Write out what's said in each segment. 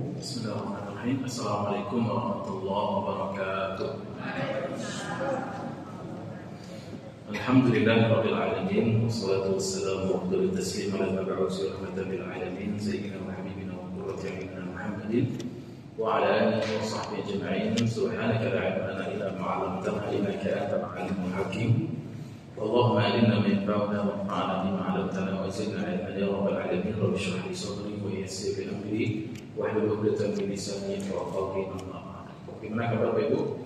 Bismillahirrahmanirrahim. Assalamualaikum warahmatullahi wabarakatuh. Alhamdulillahirabbil alamin wassalatu wassalamu ala taslim ala mab'uts rahmatan lil alamin sayyidina wa habibina wa qurrati a'yunina Muhammadin wa ala alihi wa sahbihi ajma'in. Subhanaka la ilma lana illa ma 'allamtana innaka antal alimul hakim. Allahumma alimna ma yanfa'una wanfa'na bima 'allamtana wa zidna 'ilman ya rabbal alamin. Rabbi shrah li sadri wa yassir li amri wahlul 'uqdatam min lisani yafqahu qawli. Bagaimana kabar Bapak Ibu?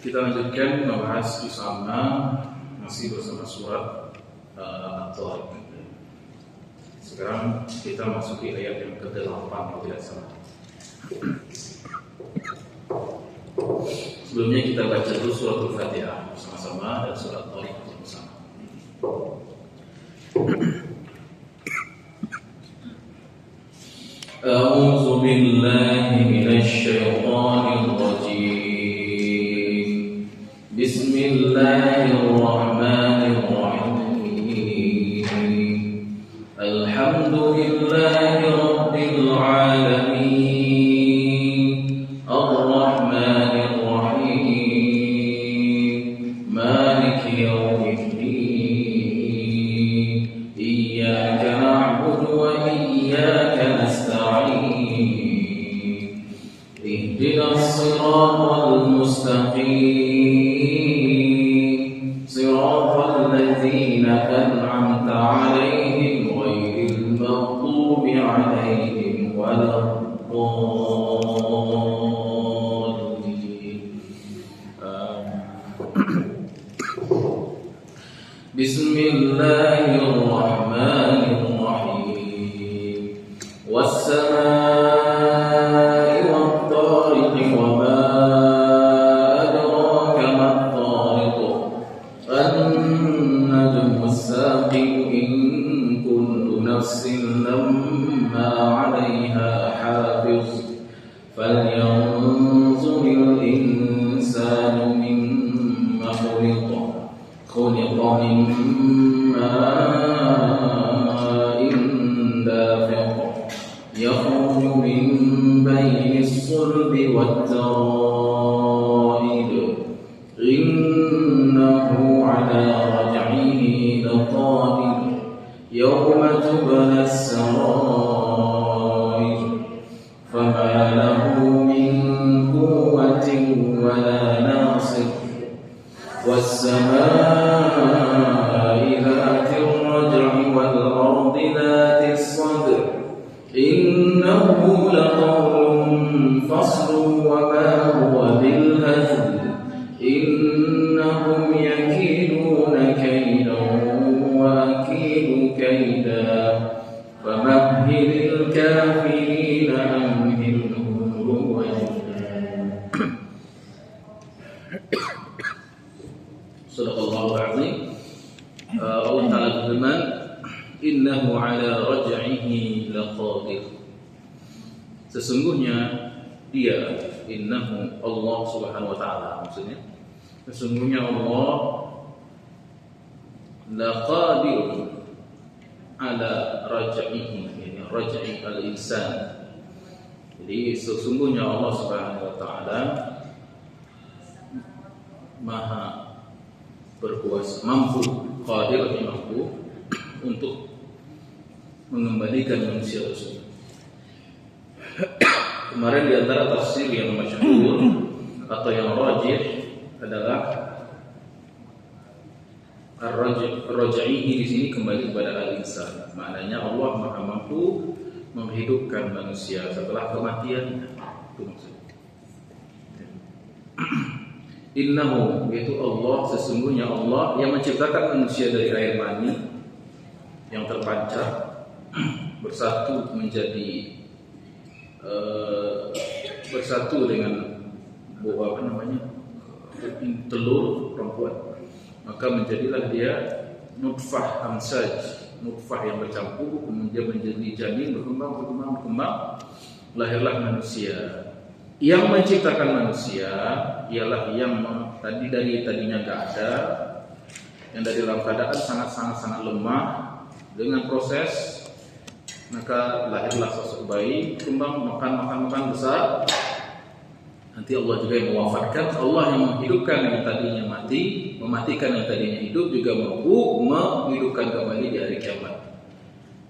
Kita lanjutkan membahas juz amma masih bersama surat At-Tariq. Sekarang kita masuki ayat yang ke-8 kalau tidak salah. Sebelumnya kita baca dulu surat Al-Fatihah bersama-sama dan surat At-Tariq bersama-sama. A'udzu billahi minasy syaithanir rajim. Bismillahirrahmanirrahim. Alhamdulillahi rabbil alamin. Ar-Rahmanir Rahim. Maliki yaumiddin. Iyyaka na'budu wa iyyaka nasta'in. Ihdinas siratal mustaqim. Siratal ladzina an'amta 'alaihim ghairil maghdubi 'alaihim waladdallin. Bismillahirrahmanirrahim. Was-samaa'i wat-tariqi wa ma adraka mat-tariq. An-najmu as-saqib in kullu nafsin lamma 'alayha hafiz. Falyanzuril insanu mimma khuliqa. Khuliqa min ma'in dafiq. Yakhruju min baynis sulbi wat-tara'ib. Innahu 'ala raj'ihi laqadir. Yawma tubla as-sarair. Fama lahu min quwwatin wa la nasir. Was-samaa'i dhatil raj'i wal ardi dhatis sadr. Innahu laqawlun faslun wa ma huwa bil hazl. Innahum yakiduna kaydan wa akidu kayda. Famahhilil kafirina amhilhum ruwayda. Sadaqallahul azim. Allah Ta'ala berfirman, innahu 'ala raj'ihi laqadir. Sesungguhnya dia, innahu Allah Subhanahu wa taala, maksudnya sesungguhnya Allah laqadir ala raj'ihi, yani raj'i al-insan. Jadi sesungguhnya Allah Subhanahu wa taala maha berkuasa, mampu, qadir, mampu untuk mengembalikan manusia tersebut. Kemarin di antara tafsir yang masyhur atau yang rajih adalah ar-raj'ihi di sini kembali kepada al-insan. Maknanya Allah maha mampu menghidupkan manusia setelah kematian. Itu maksudnya. Innahu, yaitu Allah, sesungguhnya Allah yang menciptakan manusia dari air mani yang terpancar bersatu menjadi bersatu dengan buah telur perempuan, maka menjadilah dia nutfah amsaj, nutfah yang bercampur kemudian menjadi janin, berkembang, lahirlah manusia. Yang menciptakan manusia ialah yang tadinya tidak ada, yang dari dalam keadaan sangat lemah, dengan proses maka lahirlah sosok bayi, kembang makan besar. Nanti Allah juga yang mewafatkan, Allah yang menghidupkan yang tadinya mati, mematikan yang tadinya hidup, juga mampu menghidupkan kembali di hari kiamat.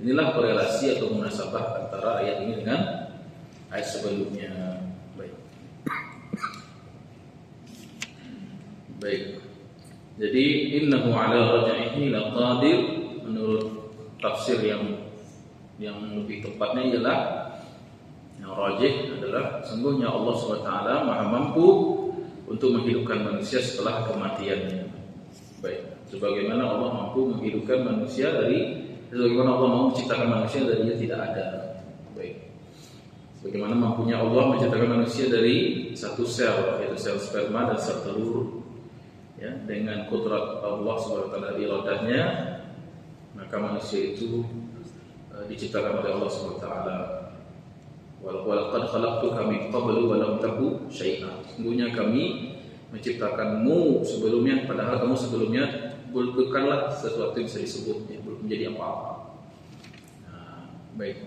Inilah korelasi atau munasabah antara ayat ini dengan ayat sebelumnya. Baik. Jadi innahu ala raj'ihi laqadir, menurut tafsir yang lebih tepatnya ialah yang rajih adalah sungguhnya Allah SWT Maha mampu untuk menghidupkan manusia setelah kematiannya. Baik. Sebagaimana Allah mampu menghidupkan manusia sebagaimana Allah mau menciptakan manusia dari yang tidak ada. Baik. Sebagaimana mampunya Allah menciptakan manusia dari satu sel, yaitu sel sperma dan sel telur. Ya, dengan kudrat Allah SWT iradahnya, maka manusia itu diciptakan oleh Allah SWT. Walaqad khalaqtuka min qablu wa lam taku syai'an. Sungguhnya kami menciptakanmu sebelumnya, padahal kamu sebelumnya bukanlah sesuatu yang bisa disebut, ya, belum menjadi apa-apa. Nah, baik.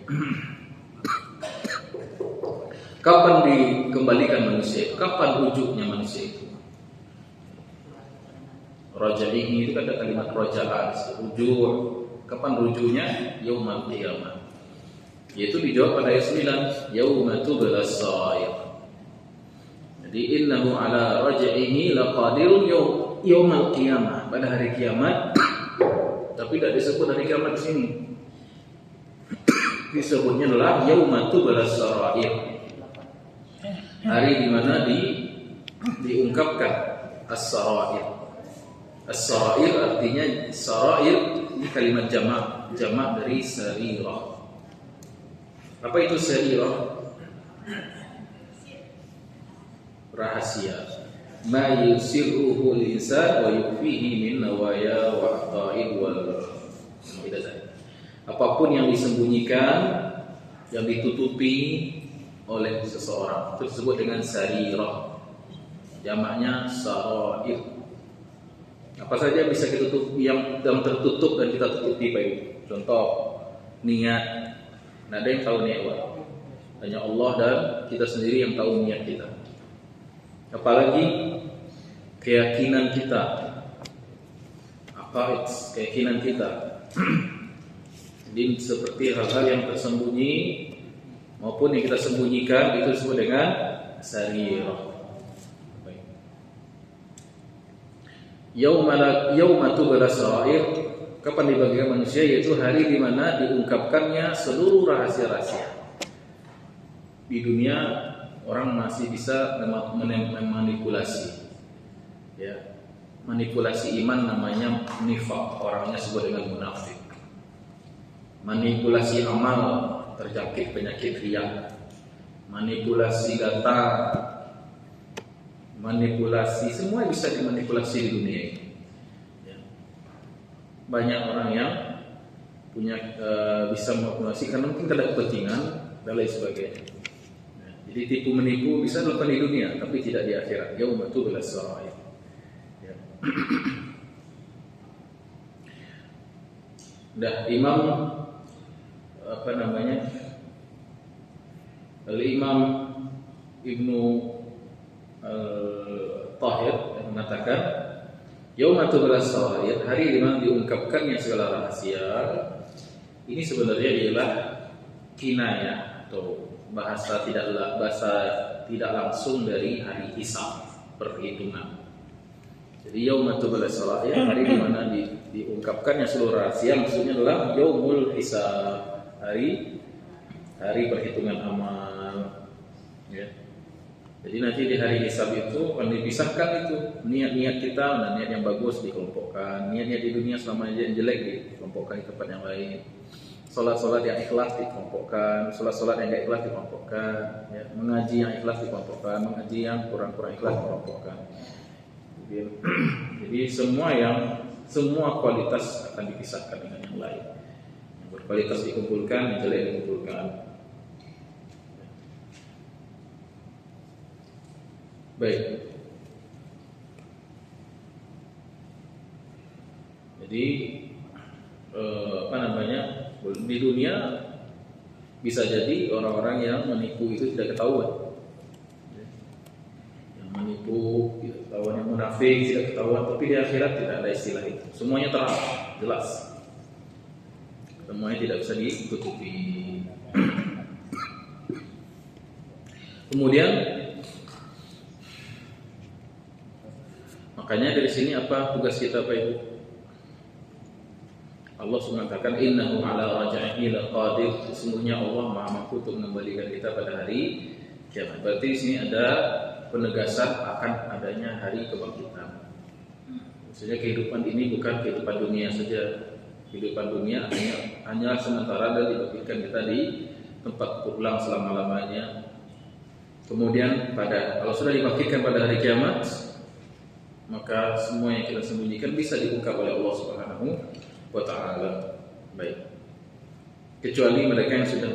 Kapan dikembalikan manusia? Kapan wujudnya manusia itu? Rajaihi itu kan ada kalimat raja'ah, rujuk. Kapan rujuknya? Yaumul qiyamah. Yaitu dijawab pada ayat 9, yauma tublas sarair. Jadi innahu ala rajaihi laqadirun yaumul qiyamah, pada hari kiamat. Tapi tidak disebut hari kiamat di sini. Disebutnya adalah yauma tublas sarair. Hari di mana diungkapkan as-sarair. As-sarair artinya sarair ini kalimat jamak dari sarirah. Apa itu sarirah? Rahasia. Ma yusirruhu al-insan wa yufihi min nawaya wa aqaid wal ibadah. Apapun yang disembunyikan, yang ditutupi oleh seseorang, itu disebut dengan sarirah. Jamaknya sarair. Apa saja bisa kita tutup, yang tertutup dan kita tutupi, baik. Contoh niat. Nah, ada yang tahu niat Allah. Hanya Allah dan kita sendiri yang tahu niat kita. Apalagi keyakinan kita. Apa keyakinan kita? Jadi seperti hal-hal yang tersembunyi maupun yang kita sembunyikan itu disebut dengan sarirah. Yauma tublas sarair, kapan dibagikan manusia, yaitu hari di mana diungkapkannya seluruh rahasia-rahasia. Di dunia orang masih bisa memanipulasi, ya, manipulasi iman namanya nifaq, orangnya sebut dengan munafik. Manipulasi amal, terjangkit penyakit riya. Manipulasi data, manipulasi, semua bisa dimanipulasi di dunia ini. Ya. Banyak orang yang punya bisa manipulasi karena mungkin ada kepentingan dan lain sebagainya. Ya. Jadi tipu menipu bisa dilakukan di dunia, tapi tidak di akhirat. Yauma tublas sarair. Ya. Imam Al-Imam Ibnu Tahir yang mengatakan yauma tublas sarair, hari di mana diungkapkannya segala rahasia. Ini sebenarnya ialah kinayah atau bahasa tidak langsung dari hari hisab, perhitungan. Jadi yauma tublas sarair, hari di mana diungkapkannya seluruh rahasia, maksudnya adalah yaumul hisab, hari perhitungan amal, ya. Jadi nanti di hari hisab itu akan dipisahkan itu niat-niat kita dan niat yang bagus dikelompokkan, niat-niat di dunia selama yang jelek dikelompokkan di tempat yang lain. Salat-salat yang ikhlas dikelompokkan, salat-salat yang enggak ikhlas dikelompokkan, ya. Mengaji yang ikhlas dikelompokkan, mengaji yang kurang-kurang ikhlas dikelompokkan. Jadi semua kualitas akan dipisahkan dengan yang lain. Yang berkualitas dikumpulkan, yang jelek dikumpulkan. Baik. Jadi di dunia Bisa jadi orang-orang yang menipu itu tidak ketahuan. Yang menipu tidak ketahuan, yang munafik tidak ketahuan, tapi di akhirat tidak ada istilah itu. Semuanya terang, jelas. Semuanya tidak bisa ditutupi. Kemudian makanya dari sini apa tugas kita Pak Ibu? Allah mengatakan innahu ala raj'ihi laqadir. Sesungguhnya Allah Maha mampu untuk mengembalikan kita pada hari kiamat. Berarti di sini ada penegasan akan adanya hari kebangkitan. Maksudnya kehidupan ini bukan kehidupan dunia saja. Kehidupan dunia hanya sementara dan dibangkitkan kita di tempat pulang selama-lamanya. Kemudian kalau sudah dibangkitkan pada hari kiamat, maka semua yang kita sembunyikan bisa diungkap oleh Allah Subhanahu wa ta'ala. Baik. Kecuali mereka yang sudah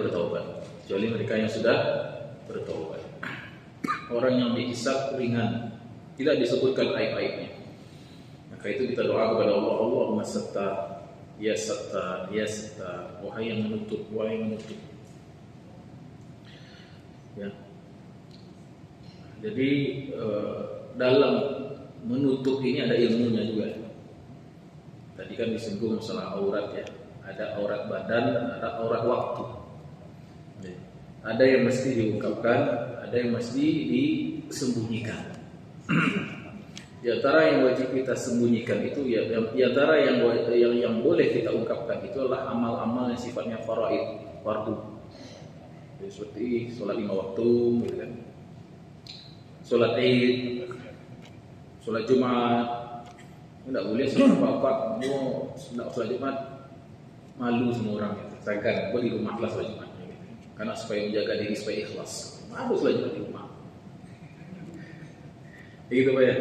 bertaubat. Orang yang dihisab ringan, tidak disebutkan aib-aibnya. Maka itu kita doa kepada Allah, Allahumma sattar, ya sattar, ya sattar, wahai yang menutup. Ya. Jadi dalam menutup ini ada ilmunya juga. Tadi kan disinggung masalah aurat ya. Ada aurat badan, ada aurat waktu. Ada yang mesti diungkapkan, ada yang mesti disembunyikan. Di antara yang wajib kita sembunyikan itu ya, di antara yang boleh kita ungkapkan itu adalah amal-amal yang sifatnya faraid, fardu. Seperti sholat 5 waktu, gitu kan. Sholat Id, sholat Jumat, tidak boleh sama bapak mau sholat Jumat malu semua orang, segan, di rumah kelas sholat Jumat, karena supaya menjaga diri supaya ikhlas, malu sholat Jumat di rumah, begitu Pak ya.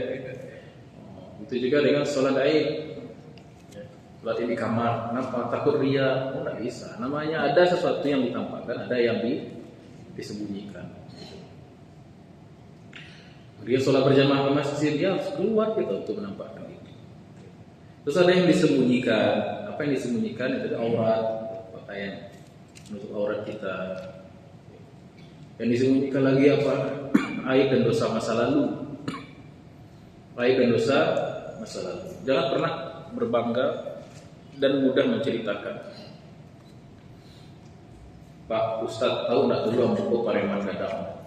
Itu juga dengan sholat Id, sholat Id di kamar, kenapa? Takut ria, tidak bisa. Namanya ada sesuatu yang ditampakkan, ada yang disembunyikan. Dia sholat berjamaah ke masjid, dia harus keluar gitu untuk menampakkan itu. Terus ada yang disembunyikan. Apa yang disembunyikan itu aurat, pakaian menutup aurat kita. Yang disembunyikan lagi apa? Aib dan dosa masa lalu. Aib dan dosa masa lalu. Jangan pernah berbangga dan mudah menceritakan. Pak Ustadz tahu nggak dulu Ampuku Pareman Gadang?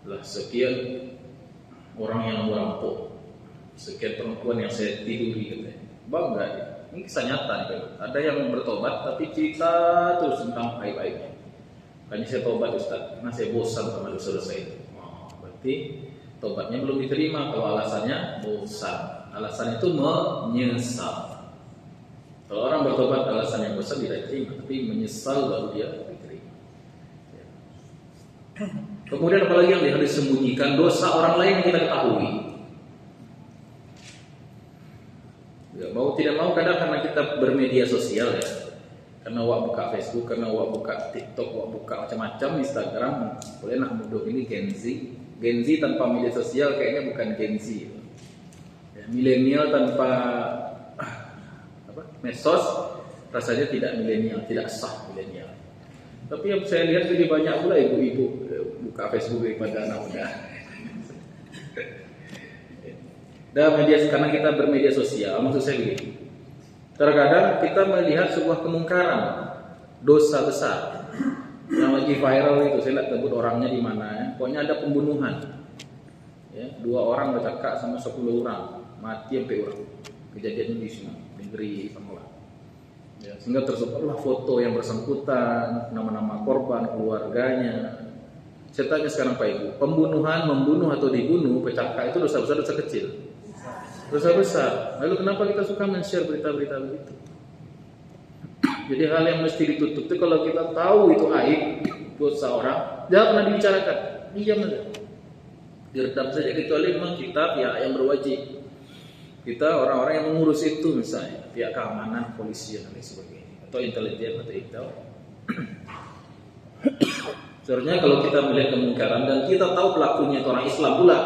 Lah sekian orang yang merampok, sekian perempuan yang saya tiduri katanya. Bangga ya. Ini kisah nyata nih. Ada yang bertobat tapi cerita terus tentang aib-aibnya. Makanya saya tobat Ustaz, karena saya bosan sama dosa-dosa itu. Berarti tobatnya belum diterima kalau alasannya bosan. Alasan itu menyesal. Kalau orang bertobat alasannya bosan tidak diterima, tapi menyesal baru dia diterima. Kemudian apalagi yang harus disembunyikan, dosa orang lain yang kita ketahui. Ya, mau tidak mau kadang karena kita bermedia sosial ya. Karena wak buka Facebook, karena wak buka TikTok, wak buka macam-macam, Instagram. Boleh nak mudah ini Gen Z. Gen Z tanpa media sosial kayaknya bukan Gen Z. Ya, milenial tanpa medsos rasanya tidak milenial, tidak sah milenial. Tapi yang saya lihat lebih banyak pula ibu-ibu buka Facebook daripada anak muda. Dan karena kita bermedia sosial, maksud saya begini. Terkadang kita melihat sebuah kemungkaran, dosa besar yang lagi viral itu, saya tidak sebut orangnya di mana ya. Pokoknya ada pembunuhan. Ya, 2 orang bercakap sama 10 orang, mati sampai orang. Kejadian di sini, negeri Samawa. Ya, sehingga tersebarlah foto yang bersangkutan, nama-nama korban, keluarganya. Saya tanya sekarang Pak Ibu, pembunuhan, membunuh atau dibunuh, pecakak itu dosa besar, dosa kecil? Dosa besar. Lalu kenapa kita suka men-share berita-berita begitu? Jadi hal yang mesti ditutup itu kalau kita tahu itu aib dosa orang, jangan pernah dibicarakan, diam saja, diredam saja. Kecuali memang kita pihak yang berwajib, kita orang-orang yang mengurus itu, misalnya pihak keamanan, polisi dan lain sebagainya, atau intelijen atau intel. Sebenarnya kalau kita melihat kemungkaran dan kita tahu pelakunya itu orang Islam pula,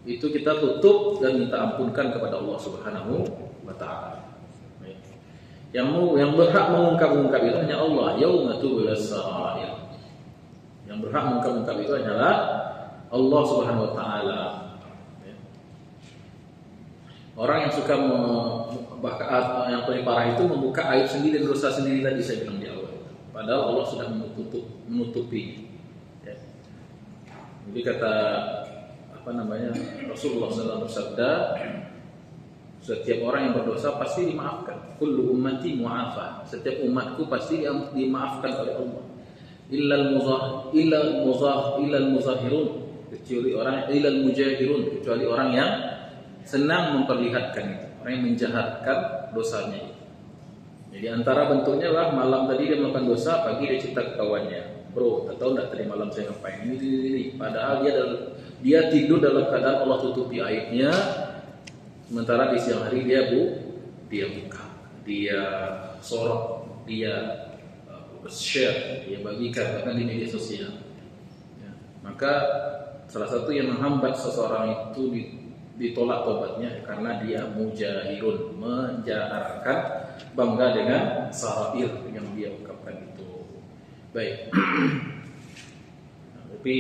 itu kita tutup dan minta ampunkan kepada Allah Subhanahu wa ta'ala. Yang berhak mengungkap itu hanya Allah. Yauma tubulas sarair. Yang berhak mengungkap itu adalah Allah Subhanahu wa taala. Orang yang suka yang paling parah itu membuka aib sendiri dan dosa sendiri tadi saya bilang di awal. Padahal Allah sudah menutupi. Ya. Jadi kata Rasulullah SAW bersabda, setiap orang yang berdosa pasti dimaafkan. Kullu ummati mu'afah. Setiap umatku pasti dimaafkan oleh Allah. Illal muzahirun, kecuali orang yang senang memperlihatkan itu, orang yang menjahatkan dosanya itu. Jadi antara bentuknya lah malam tadi dia melakukan dosa, pagi dia cerita ke kawannya, bro, tak tahu enggak tadi malam saya ngapain ini. Padahal dia tidur dalam keadaan Allah tutupi aibnya, sementara di siang hari dia buka, dia sorot, dia share, dia bagikan bahkan di media sosial. Ya. Maka salah satu yang menghambat seseorang itu ditolak tobatnya karena dia mujahirun, menjaharkan bangga dengan sarair yang dia ungkapkan itu. Baik. Tapi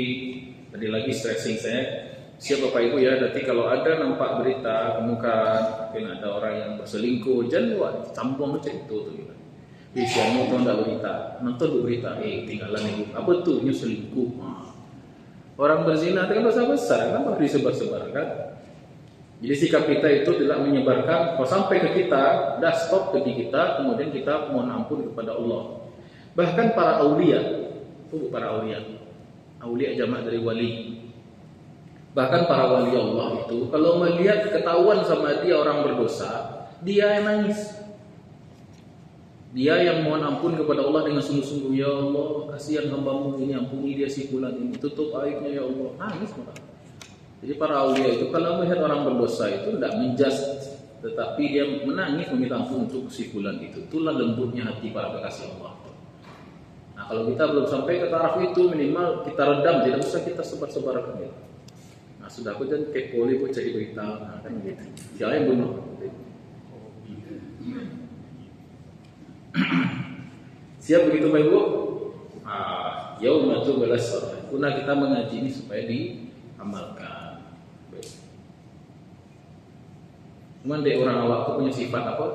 tadi lagi stressing saya, siap Bapak Ibu ya, nanti kalau ada nampak berita kemukakan, mungkin ada orang yang berselingkuh, jangan buat campur macam itu tuh gitu. Bisa nonton berita, tinggalan ibu, apa tuh selingkuh? Orang berzina itu kan dosa besar, kenapa disebar-sebar kan? Jadi sikap kita itu tidak menyebarkan. Kalau sampai ke kita, dah stop ke kita, kemudian kita mohon ampun kepada Allah. Bahkan para aulia jamak dari wali. Bahkan para wali Allah itu, kalau melihat ketahuan sama dia orang berdosa, dia yang nangis. Dia yang mohon ampun kepada Allah dengan sungguh-sungguh, ya Allah, kasihan hamba-Mu ini, ampuni dia si fulan ini, tutup aibnya ya Allah. Nangis mereka. Jadi para aulia itu kalau melihat orang berdosa itu tidak menjudge, tetapi dia menangis meminta ampun untuk si fulan itu. Itulah lembutnya hati para kekasih Allah. Nah, kalau kita belum sampai ke taraf itu, minimal kita redam, tidak usah kita sebar-sebarkan ya. Nah, sudah aku jangan kepoli buat cari berita, nah, kan gitu. Siapa yang bunuh? Siap begitu Bapak Ibu? Yauma tubulas sarair. Guna kita mengaji ini supaya diamalkan. Cuman deh orang awak itu punya sifat apa?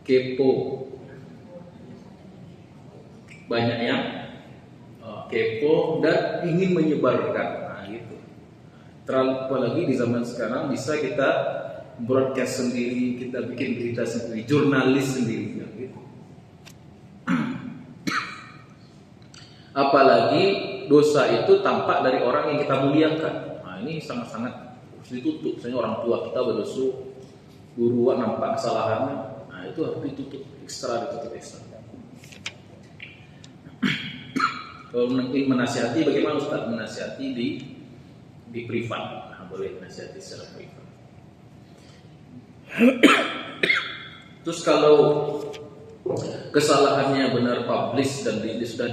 Kepo. Banyak yang kepo dan ingin menyebarkan. Nah, gitu. Terlalu apalagi di zaman sekarang bisa kita broadcast sendiri, kita bikin berita sendiri, jurnalis sendiri. Gitu. Apalagi dosa itu tampak dari orang yang kita muliakan. Nah, ini sangat-sangat harus ditutup. Misalnya orang tua kita berdosa, guru nampak kesalahannya, nah itu harus ditutup ekstra. Kalau menasihati, bagaimana Ustaz menasihati di privat? Nah, boleh menasihati secara privat. Terus kalau kesalahannya benar publish dan sudah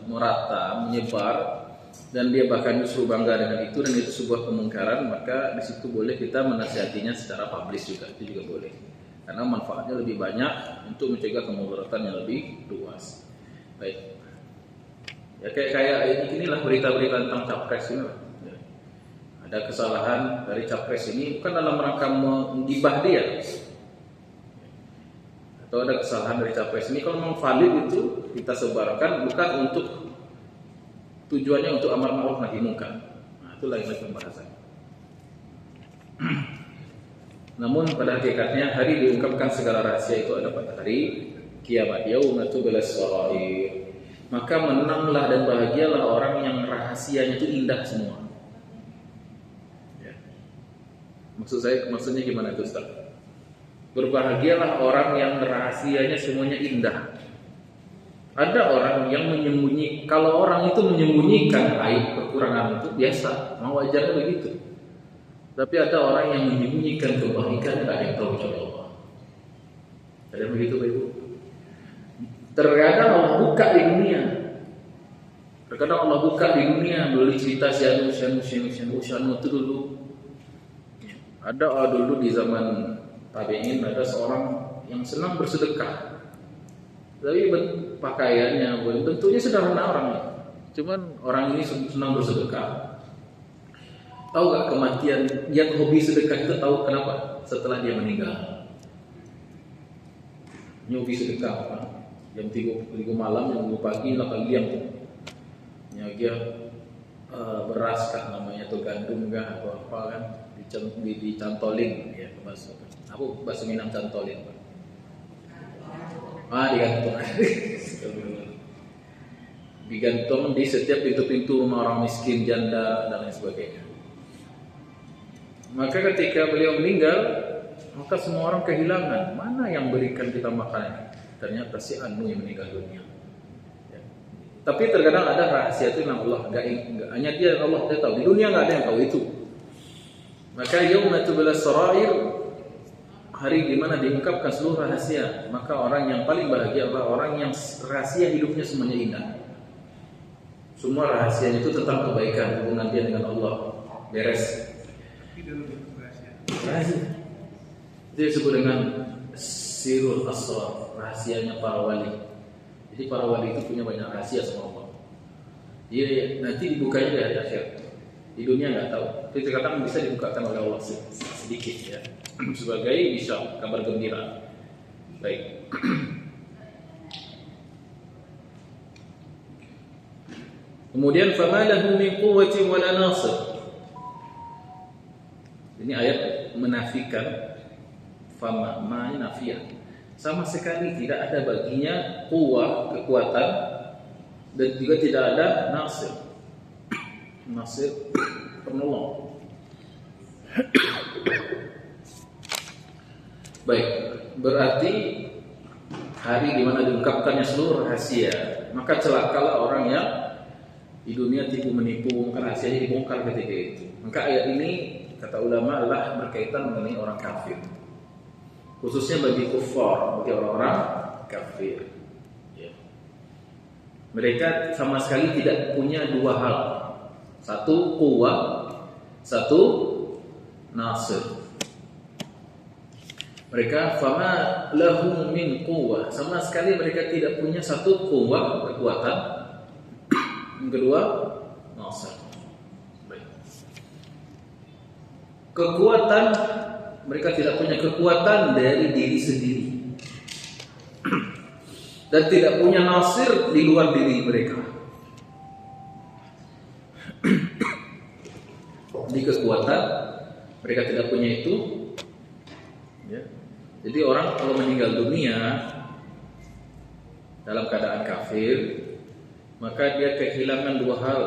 merata menyebar, dan dia bahkan justru bangga dengan itu dan itu sebuah kemungkaran, maka di situ boleh kita menasihatinya secara publish juga, itu juga boleh, karena manfaatnya lebih banyak untuk mencegah kemudaratan yang lebih luas. Baik, ya kayak inilah berita-berita tentang capres ini lah. Ya. Ada kesalahan dari capres ini bukan dalam rangka menggibah dia, atau ada kesalahan dari capres ini kalau memang valid itu kita sebarkan, bukan untuk tujuannya untuk amar ma'ruf nahi munkar. Nah, itu lain pembahasan. Namun pada hakikatnya hari diungkapkan segala rahasia itu ada pada hari kiamat, yauma tubulas sarair. Maka menanglah dan bahagialah orang yang rahasianya itu indah semua. Ya. Maksudnya gimana itu Ustaz? Berbahagialah orang yang rahasianya semuanya indah. Ada orang yang kalau orang itu menyembunyikan aib kekurangan itu biasa, mau wajarnya begitu. Tapi ada orang yang menyembunyikan kebaikan, tidak ada yang tahu kecuali Allah. Ada begitu Bapak Ibu? Terkadang Allah buka di dunia. Beli cerita Syanu itu dulu. Ada dulu di zaman tabi'in, ada seorang yang senang bersedekah. Tapi pakaiannya, bentuknya sederhana orangnya. Cuman orang ini senang bersedekah. Tahu gak kematian, dia hobi sedekah itu tahu kenapa? Setelah dia meninggal. Ini hobi sedekah apa? Jam 3 malam, jam 2 pagi, lah diam tuh. Dia beras kah namanya atau gandum kah atau apa kan? Dicantolin ya bahasa Minang cantolin. Digantung. Digantung di setiap pintu-pintu rumah orang miskin, janda dan lain sebagainya. Maka ketika beliau meninggal, maka semua orang kehilangan mana yang berikan kita makanan. Ternyata si Anu yang meninggal dunia. Ya. Tapi terkadang ada rahasia itu yang Allah enggak hanya dia Allah tahu. Di dunia enggak ada yang tahu itu. Maka yauma tubulas sarair, hari di mana diungkapkan seluruh rahasia, maka orang yang paling bahagia adalah orang yang rahasia hidupnya semuanya indah. Semua rahasianya itu tentang kebaikan, hubungan dia dengan Allah beres. Rahasia. Itu disebut dengan sirul asrar, rahasianya para wali. Jadi para wali itu punya banyak rahasia sama Allah. Jadi nanti dibukanya di hari akhir. Di dunia nggak tahu. Tapi terkadang bisa dibukakan oleh Allah sedikit ya. Sebagai bisa kabar gembira. Baik. Kemudian famalahu min quwwatin wala nasir. Ini ayat menafikan fama nafiyah. Sama sekali tidak ada baginya quwwah, kekuatan, dan juga tidak ada nasir. Nasir penolong. Baik, berarti hari di mana diungkapkannya seluruh rahasia, maka celakalah orang yang di dunia tipu menipu, maka rahasianya dibongkar ketika itu. Maka ayat ini kata ulama adalah berkaitan mengenai orang kafir, khususnya bagi kufar, bagi orang-orang kafir. Ya. Mereka sama sekali tidak punya dua hal, satu quwwah, satu nasir. Mereka fama lahum min quwwah, sama sekali mereka tidak punya satu quwwah, kekuatan. Yang kedua, nasir. Kekuatan, mereka tidak punya kekuatan dari diri sendiri. Dan tidak punya nasir di luar diri mereka. Di kekuatan mereka tidak punya itu ya. Jadi orang kalau meninggal dunia dalam keadaan kafir, maka dia kehilangan dua hal.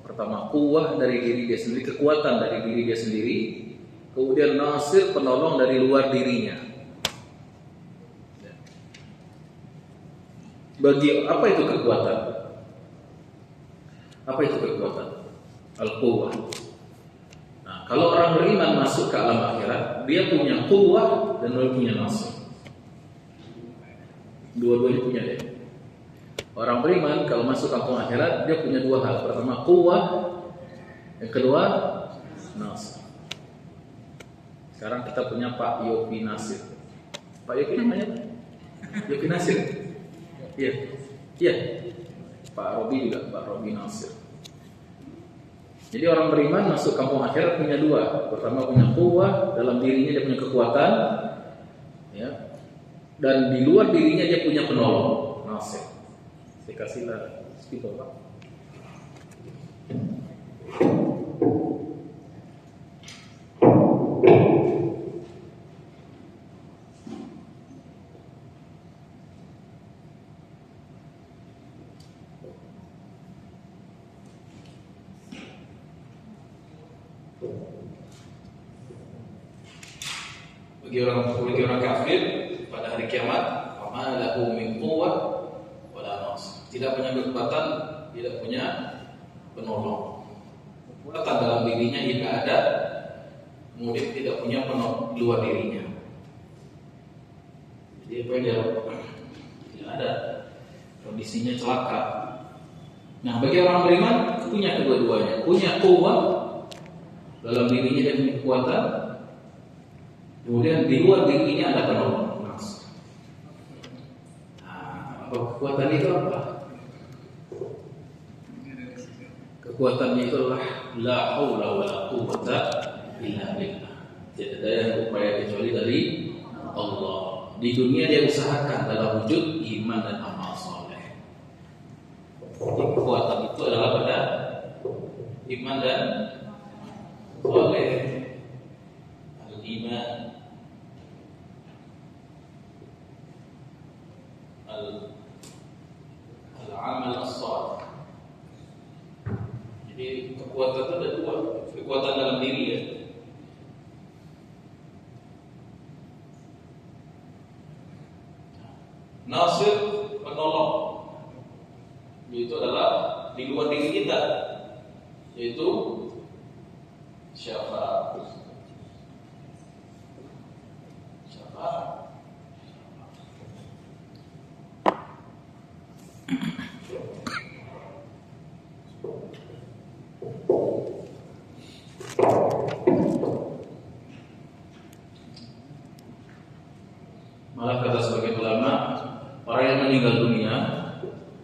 Pertama, quwwah dari diri dia sendiri, kekuatan dari diri dia sendiri. Kemudian nasir, penolong dari luar dirinya. Bagi apa itu kekuatan? Apa itu kekuatan? Al-quwwah. Nah, kalau orang beriman masuk ke alam akhirat, dia punya quwwah dan dia punya nasir. Dua-duanya punya dia. Orang beriman kalau masuk kampung akhirat, dia punya dua hal. Pertama quwwah, yang kedua nasir. Sekarang kita punya Pak Yopi Nasir. Pak Yopi namanya apa? Yopi Nasir. Iya. Iya. Pak Robi juga, Pak Robi Nasir. Jadi orang beriman masuk kampung akhirat punya dua. Pertama punya quwwah, dalam dirinya dia punya kekuatan, ya. Dan di luar dirinya dia punya penolong, nasir. Saya kasihlah speaker, Pak. Bagi orang kafir pada hari kiamat, fama lahu min quwwah wala nasir. Tidak punya kekuatan, tidak punya penolong. Kekuatan dalam dirinya tidak ada, kemudian tidak punya penolong luar dirinya. Jadi apa yang dia lakukan? Tidak ada, kondisinya celaka. Nah, bagi orang beriman punya kedua-duanya, punya quwwah, dalam dirinya dia punya kekuatan. Kemudian di luar dirinya ada penolong. Kekuatan itu apa? Kekuatannya itu adalah la haula wala quwwata illa billah. Tidak ada yang upaya kecuali dari Allah. Di dunia dia usahakan dalam wujud iman dan amal soleh. Jadi kekuatan itu adalah pada iman dan soleh. Al-iman, al-amal as-salih. Jadi kekuatan itu ada dua, kekuatan dalam diri ya. Nasir, menolong, itu adalah di luar diri kita, yaitu syafaat. Malah kata sebagian ulama, orang yang meninggal dunia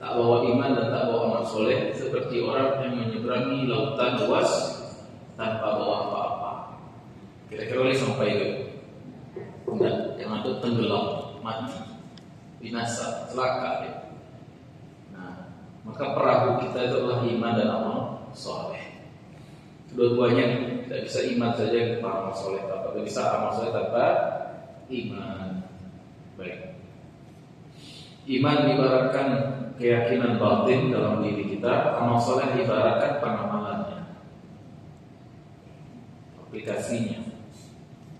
tak bawa iman dan tak bawa amal soleh seperti orang yang menyeberangi lautan luas tanpa bawa apa-apa. Kira-kira boleh sampai ke? Enggak, yang ada tenggelam, mati, binasa, celaka ya. Nah, maka perahu kita itu adalah iman dan amal soleh. Dua-duanya tidak bisa iman saja tanpa amal soleh, tidak bisa amal soleh tanpa iman. Baik. Iman ibaratkan keyakinan batin dalam diri kita, amal soleh ibaratkan pengamalannya, aplikasinya.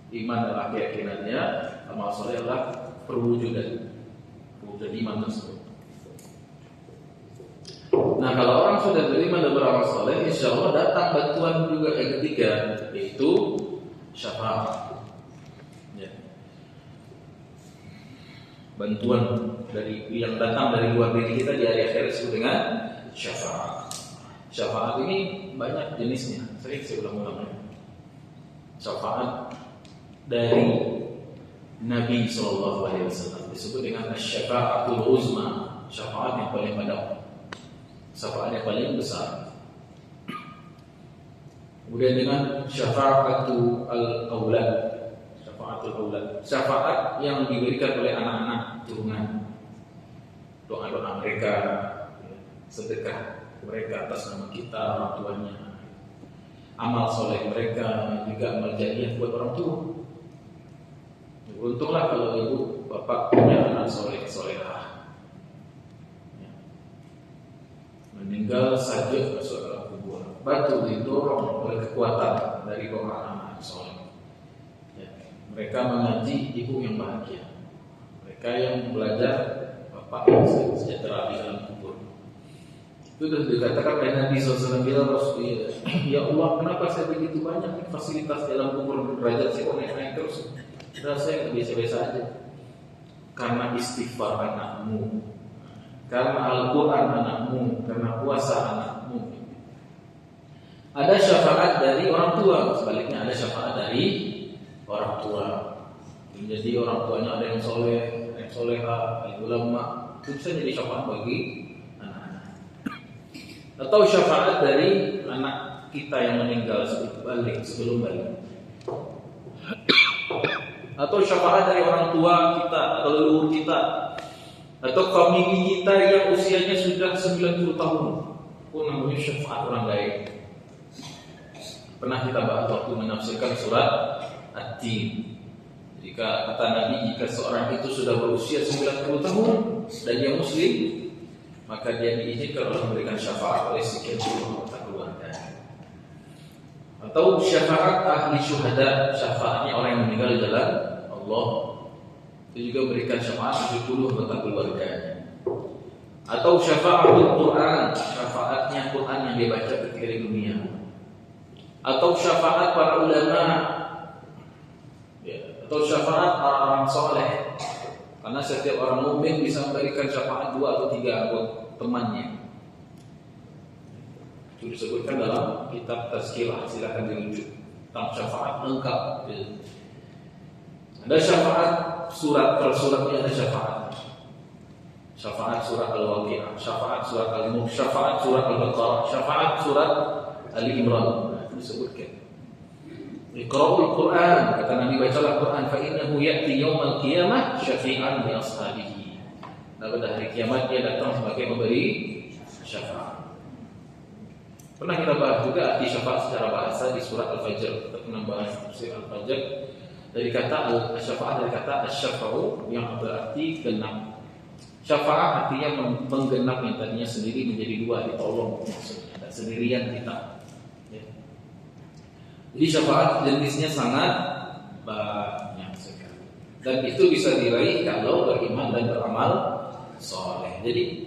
Iman adalah keyakinannya, amal soleh adalah perwujudan iman tersebut. Nah, kalau orang sudah beriman dan beramal soleh, insya Allah datang bantuan juga yang ketiga, yaitu syafaat. Ya. Bantuan dari yang datang dari luar diri kita di hari akhir disebut dengan syafaat. Syafaat ini banyak jenisnya. Saya ulang-ulang. Syafaat dari Nabi SAW disebut dengan syafaatul uzma, syafaat yang paling padat, syafaat yang paling besar. Kemudian dengan syafaatul aulad, syafaat yang diberikan oleh anak-anak turunan, doa-doa mereka, sedekah mereka atas nama kita, orang tuanya, amal soleh mereka, juga amal jariah buat orang tua. Beruntunglah kalau ibu bapak punya anak soleh-solehah, meninggal saja masuk dalam kubur, batu didorong oleh kekuatan dari doa anak soleh. Mereka mengaji ibu yang bahagia, mereka yang belajar bapak yang sejahtera di dalam kubur. Itu sudah dikatakan oleh Nabi SAW, ya Allah, kenapa saya begitu banyak fasilitas dalam kubur, derajat saya naik terus, dan saya biasa-biasa aja. Karena istighfar anakmu, karena Al-Quran anakmu, karena puasa anakmu. Ada syafaat dari orang tua, sebaliknya ada syafaat dari orang tua. Jadi orang tuanya ada yang soleh, yang soleha, yang ulama, itu bisa jadi syafaat bagi anak-anak. Atau syafaat dari anak kita yang meninggal sebelum balik. Atau syafaat dari orang tua kita atau leluhur kita, atau famili kita yang usianya sudah 90 tahun, pun namanya syafaat orang lain. Pernah kita bahas waktu menafsirkan surat At-Tin. Jika kata Nabi, jika seorang itu sudah berusia 90 tahun dan dia muslim, maka dia diizinkan Allah memberikan syafaat oleh sekian puluh anggota keluarga. Atau syafaat ahli syuhada, syafaatnya orang yang meninggal di jalan Allah, itu juga memberikan syafaat 70 anggota keluarganya. Atau syafaatul Quran, syafaatnya Quran yang dia baca ketika di dunia. Atau syafaat para ulama, atau syafaat orang-orang soleh, karena setiap orang mukmin bisa memberikan syafaat 2 atau 3 anggota temannya. Itu disebutkan dalam kitab Tazkirah, silakan dirujuk tentang syafaat lengkap. Ada syafaat surat per suratnya ada syafaat. syafaat surat Al-Waqi'ah, syafaat surat Al-Mulk, syafaat surat Al-Baqarah, syafaat surat Ali Imran. Nah, itu disebutkan. Iqra'ul Quran, kata Nabi, bacalah Quran, fa innahu ya'ti yaumal qiyamah syafi'an li ashabihi. Nah, pada hari kiamat dia datang sebagai memberi syafaat. Pernah kita bahas juga arti syafaat secara bahasa di surat Al-Fajr. Kita pernah bahas tafsir Al-Fajr dari kata syafaat, dari kata asy-syafa'u yang berarti genap. Syafaat artinya menggenap yang tadinya sendiri menjadi dua, ditolong maksudnya, dan sendirian kita. Ya. Jadi syafaat jenisnya sangat banyak sekali. Dan itu bisa diraih kalau beriman dan beramal soleh. Jadi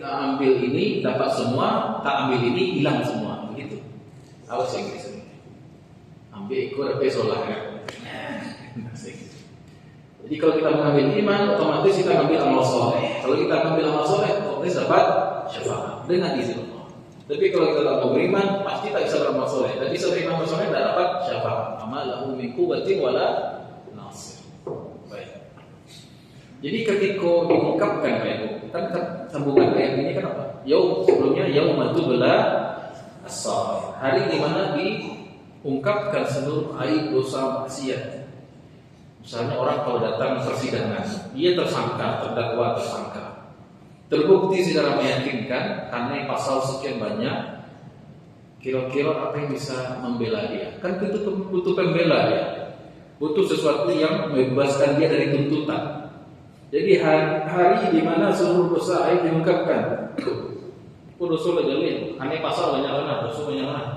ambil ini dapat semua, tak ambil ini hilang semua, begitu. Awas yang Inggris. Ambil ikut dapat soleh. Jadi kalau kita mengambil iman, otomatis kita ambil amal soleh. Kalau kita ambil amal soleh, otomatis dapat syafaat dengan izin Allah. Tapi kalau kita tak mau beriman, pasti tak bisa beramal soleh. Dan bisa beriman soleh tidak dapat syafaat. Amalahu min quwwatin wala nasir. Baik. Jadi ketika diungkapkan ayat itu, kan sambungan ayat ini kan apa? Sebelumnya yaumatu bela as-saif. Hari di mana diungkapkan seluruh aib dosa maksiat. Misalnya orang kalau datang persidangan, dia tersangka, terdakwa tersangka, terbukti secara meyakinkan karena pasal sekian banyak. Kira-kira apa yang bisa membela dia? Kan itu butuh pembela ya, butuh sesuatu yang membebaskan dia dari tuntutan. Jadi hari di mana seluruh dosa aib diungkapkan, dosa legalin, karena pasal banyak banget, dosa banyak banget.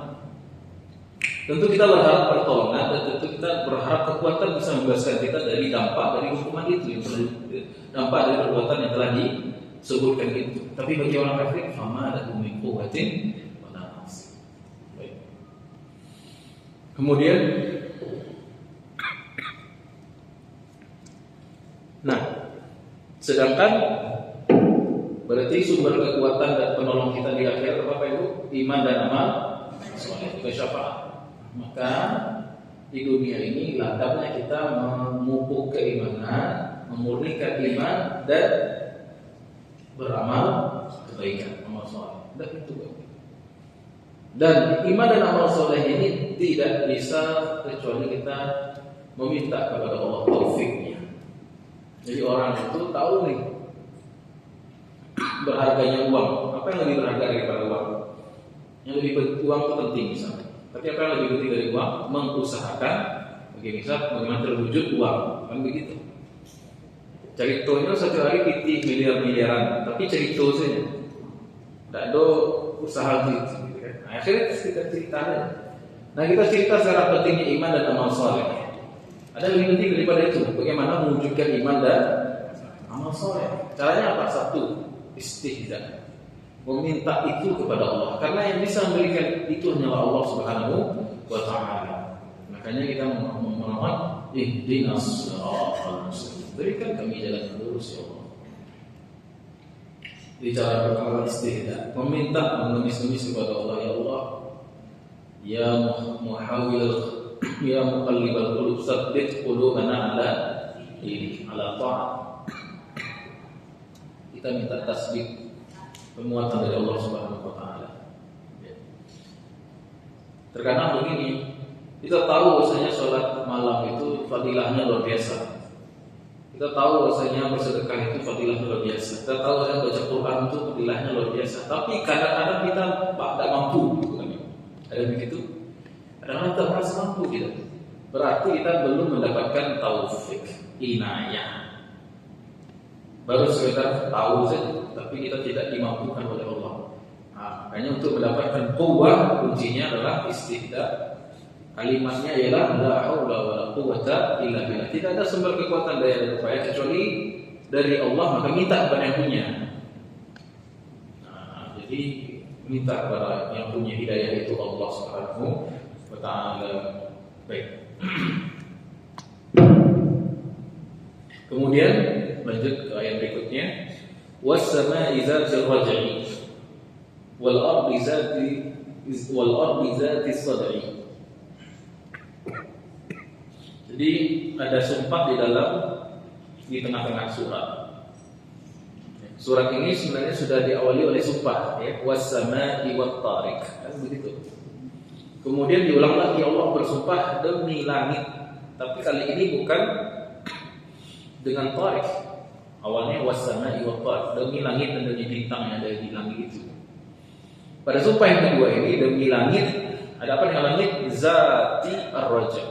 Tentu kita berharap pertolongan dan tentu kita berharap kekuatan bisa membebaskan kita dari dampak dari hukuman itu, dampak dari perbuatan yang telah disebutkan itu. Tapi bagi orang kafir, fama ada min quwwatin wala nasir. Baik. Kemudian, sedangkan berarti sumber kekuatan dan penolong kita di akhirat apa itu? Iman dan amal soleh, juga syafaat. Maka di dunia ini ladangnya kita memupuk keimanan, memurnikan iman dan beramal kebaikan, amal soleh. Dan itu dan iman dan amal soleh ini tidak bisa kecuali kita meminta kepada Allah taufiknya. Jadi orang itu tahu nih berharganya uang. Apa yang lebih berharga daripada uang? Yang lebih uang itu penting misalnya. Tapi apa yang lebih penting dari uang? Mengusahakan bagaimana terwujud uang, kan begitu. Ceritonya satu hari pitih miliaran, tapi cerita saja. Tidak ada usaha gitu kan. Nah, akhirnya kita ceritakan. Nah, kita cerita secara pentingnya iman dan amal soleh. Ada yang lebih penting daripada itu. Bagaimana mewujudkan iman dan amal soleh? Caranya apa? Satu, istihza. Meminta itu kepada Allah, karena yang bisa memberikan itu hanyalah Allah Subhanahu wa Ta'ala. Makanya kita memohon ihdinas siratal mustaqim. Berikan kami jalan yang lurus ya Allah. Di cara pertama istihza, meminta, mengemis-ngemis kepada Allah, ya Allah, ya muhawwil, ya muqallibal qulub, tsabbit qulubana ala ta'at. Kita minta tasbih, penguatan dari Allah Subhanahu wa Ta'ala. Terkadang begini, kita tahu bahwasanya sholat malam itu fadilahnya luar biasa. Kita tahu bahwasanya bersedekah itu fadilahnya luar biasa. Kita tahu bahwasanya baca Quran itu fadilahnya luar biasa. Tapi kadang-kadang kita tidak mampu, bukan? Ada begitu? Kadang-kadang kita merasa mampu kita. Berarti kita belum mendapatkan taufik, inayah. Baru sekedar tahu saja, tapi kita tidak dimampukan oleh Allah. Makanya untuk mendapatkan quwwah, kuncinya adalah istihda. Kalimatnya ialah la haula wala quwwata illa billah. Tidak ada sumber kekuatan daya dan upaya kecuali dari Allah, maka minta kepada yang punya. Jadi minta kepada yang punya hidayah itu Allah Subhanahu wa Ta'ala. Baik. Kemudian lanjut ke ayat berikutnya, was-samaa'i dzatil raj'i wal ardi dzati sad'i. Jadi ada sumpah di tengah-tengah surat. Surat ini sebenarnya sudah diawali oleh sumpah, ya, was-sama'i wat-tariq, kan begitu. Kemudian diulang lagi Allah bersumpah demi langit, tapi kali ini bukan dengan tariq. Awalnya was-sama'i wat-tariq, demi langit dan demi bintang yang ada di langit itu. Pada sumpah yang kedua ini demi langit, ada apa dengan langit? Zati ar-raja.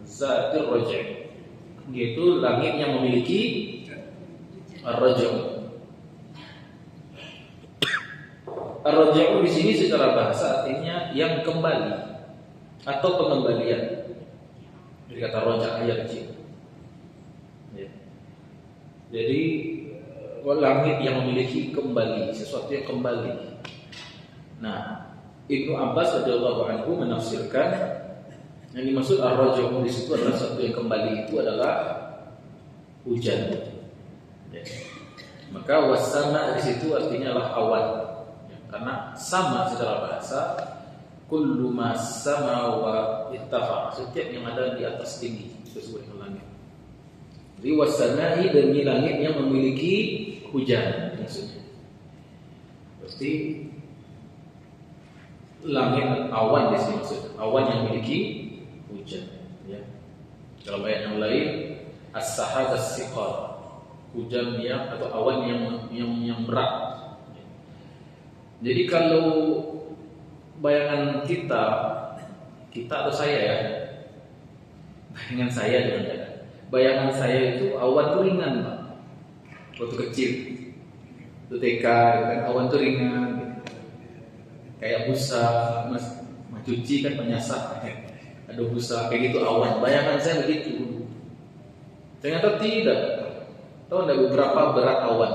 Zati ar-raja, yaitu langit yang memiliki ar-raja. Ar-raja'u di sini secara bahasa artinya yang kembali atau pengembalian. Dari kata raja' yang kecil. Ya. Jadi langit yang memiliki kembali, sesuatu yang kembali. Nah, Ibnu Abbas radhiyallahu anhu menafsirkan yang dimaksud ar-raja'u di situ adalah sesuatu yang kembali itu adalah hujan. Ya. Maka wasama di situ artinya adalah awan. Karena sama secara bahasa kullu ma sama wa ittafa, setiap yang ada di atas tinggi sesuai dengan langit. Jadi wasana'i demi langit yang memiliki hujan maksudnya. Berarti langit awan di sini maksudnya, awan yang memiliki hujan, ya. Dalam ayat yang lain as-sahab as-siqal, hujan yang atau awan yang berat. Jadi kalau bayangan kita atau saya ya, bayangan saya dengan bayangan saya itu awan itu ringan, Pak. Waktu kecil, waktu TK kan awan itu ringan, gitu. Kayak busa, mas cuci kan penyasar, ada busa kayak gitu awan. Bayangan saya begitu. Ternyata tidak. Tahu ada beberapa berat awan.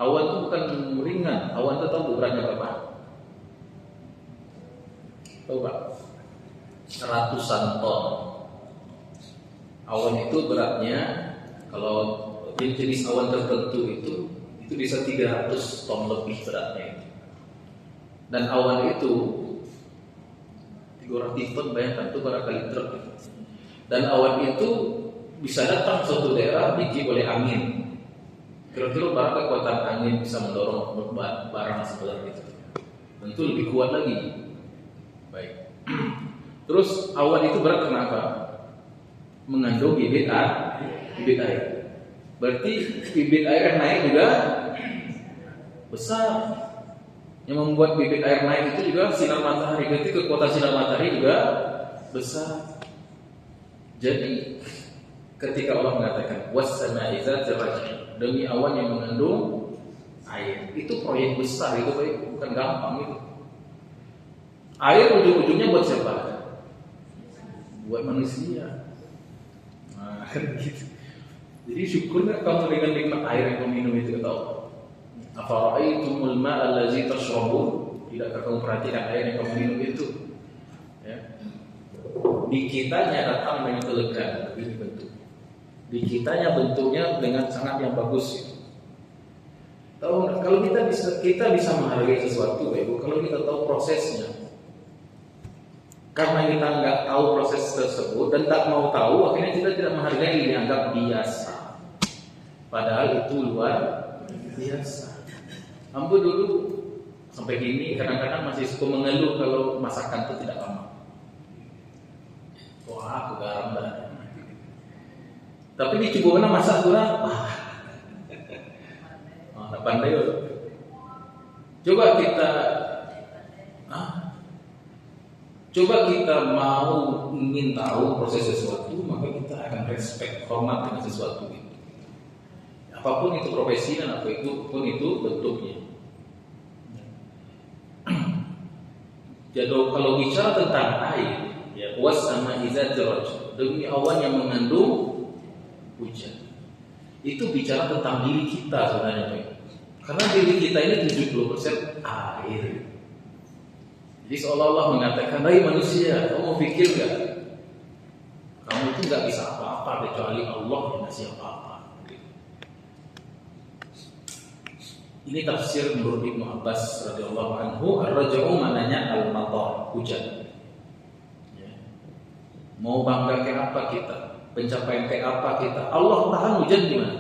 Awan itu bukan ringan, awan itu tahu beratnya berapa? Tahu Pak? Ratusan ton. Awan itu beratnya, kalau jenis awan tertentu itu bisa 300 ton lebih beratnya. Dan awan itu 300 ton, bayangkan itu barangkali truk. Dan awan itu bisa datang suatu daerah dikirim oleh angin. Kira-kira berapa kekuatan angin bisa mendorong barang seperti itu? Tentu lebih kuat lagi. Baik. Terus awan itu berat kenapa? Mengandung bibit air. Berarti bibit air yang naik juga besar. Yang membuat bibit air naik itu juga sinar matahari. Berarti kekuatan sinar matahari juga besar. Jadi ketika Allah mengatakan was-sama'i dzatir raj'i, demi awan yang mengandung air, itu proyek besar, itu bukan gampang itu. Air ujung-ujungnya buat siapa? Buat manusia. Nah, gitu. Jadi syukur nggak kamu dengan nikmat air yang kamu minum itu, tahu? Afara'aitumul ma'a allazi tashrabun? Tidakkah kamu perhatikan air yang kamu minum itu? Ya. Di kitanya datang dengan elegan, begini bentuk. Di kitanya bentuknya dengan sangat yang bagus. Tahu, kalau kita bisa menghargai sesuatu, Ibu, kalau kita tahu prosesnya. Karena kita nggak tahu proses tersebut dan tak mau tahu, akhirnya kita tidak menghargai, dianggap biasa. Padahal itu luar biasa. Ambo dulu sampai gini kadang-kadang masih suka mengeluh kalau masakan itu tidak lama. Wah, aku garam banget. Tapi dicoba mana masak kurang, tak pandai loh. Coba kita mau ingin tahu proses sesuatu, maka kita akan respect, hormat dengan sesuatu itu. Apapun itu profesi dan apapun itu bentuknya. Jadi kalau bicara tentang air, ya was-sama'i dzatir raj'i, demi awan yang mengandung hujan. Itu bicara tentang diri kita sebenarnya, Pak. Karena diri kita ini 70% air. Jadi seolah-olah mengatakan, "Hai manusia, kamu mau pikir gak? Kamu itu gak bisa apa-apa kecuali Allah yang ngasih apa-apa." Ini tafsir menurut Ibnu Abbas radhiyallahu anhu, ar-raj'u maknanya al-matar, hujan. Ya. Mau bangga kayak apa kita? Pencapaian kayak apa kita? Allah tahan hujan di mana?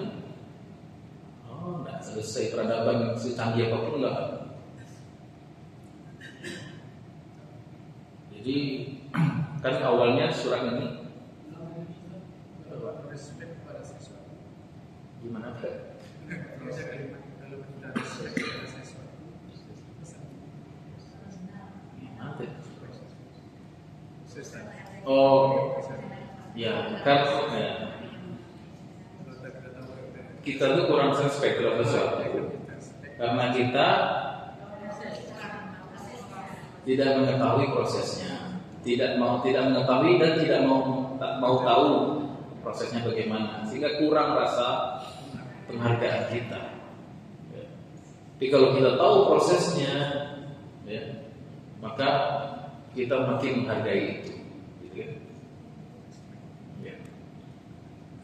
selesai peradaban secanggih apapun enggak. Jadi kan awalnya surat ini gimana Pak? Oh, ya kan ya. Kita tuh kurang respect terhadap sesuatu karena kita tidak mengetahui prosesnya, tidak mengetahui dan tidak mau tahu prosesnya bagaimana, sehingga kurang rasa penghargaan kita. Ya. Tapi kalau kita tahu prosesnya, ya, maka kita makin menghargai itu. Gitu ya. Ya.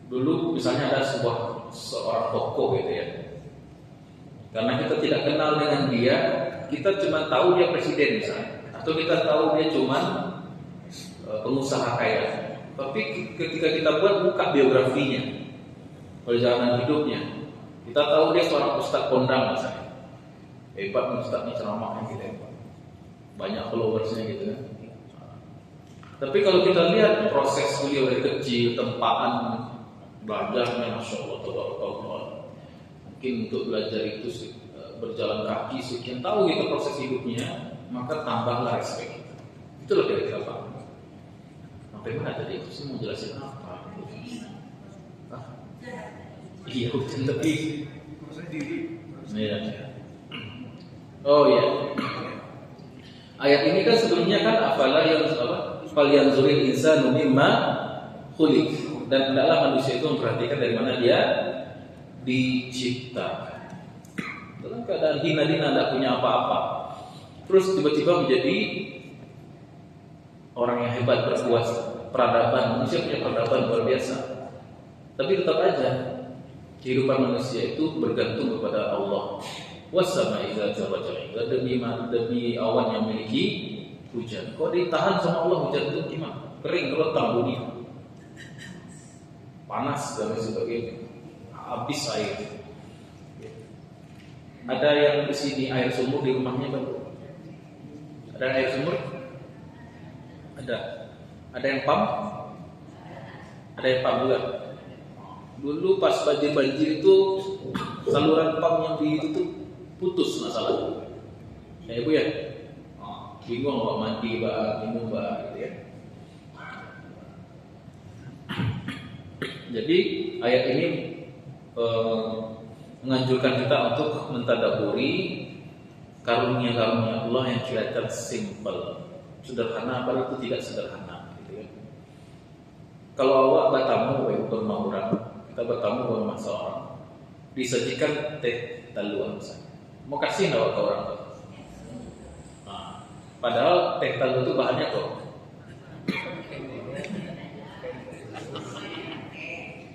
Dulu misalnya ada seorang tokoh gitu ya. Karena kita tidak kenal dengan dia, kita cuma tahu dia presiden misalnya, atau kita tahu dia cuma pengusaha kaya. Tapi ketika kita buka biografinya, perjalanan hidupnya, kita tahu dia seorang ustadz kondang misalnya. Hebat ustadznya ceramahnya gitu ya. Banyak followersnya gitu kan. Tapi kalau kita lihat proses beliau dari kecil, tempaan belajarnya, masya Allah, tabarakallah. Mungkin untuk belajar itu berjalan kaki sekian tahu gitu proses hidupnya, maka tambahlah respect kita. Itulah kira-kira Pak. Sampai mana tadi itu sih mau jelasin apa? Iya, hujan tapi. Iya. Oh iya. Ayat ini kan sebelumnya kan fal yanzuril insanu mimma khuliq, dan hendaklah manusia itu memperhatikan dari mana dia diciptakan. Dalam keadaan hina-hina, tidak punya apa-apa, terus tiba-tiba menjadi orang yang hebat, berkuasa, peradaban. Manusia punya peradaban luar biasa. Tapi tetap aja kehidupan manusia itu bergantung kepada Allah. Wassama'i dzatil raj'i, demi awan yang memiliki hujan. Kok ditahan sama Allah hujan itu gimana? Kering, rotang dunia, panas dan sebagainya, habis air. Ada yang di sini air sumur di rumahnya Bang? Ada air sumur? Ada. Ada yang pump? Ada yang pump juga. Dulu pas banjir itu saluran pump yang di itu tuh putus masalah. Ya Ibu ya. Bingung mau mandi minum gitu ya. Jadi ayat ini menganjurkan kita untuk mentadaburi karunia-karunia Allah yang kelihatan simple, sederhana, padahal itu tidak sederhana. Gitu ya. Kalau awak bertamu ke rumah orang, kita bertamu ke rumah seorang, disajikan teh taluan misalnya, mau kasih awak ke orang tuh. Nah, padahal teh talu itu bahannya kok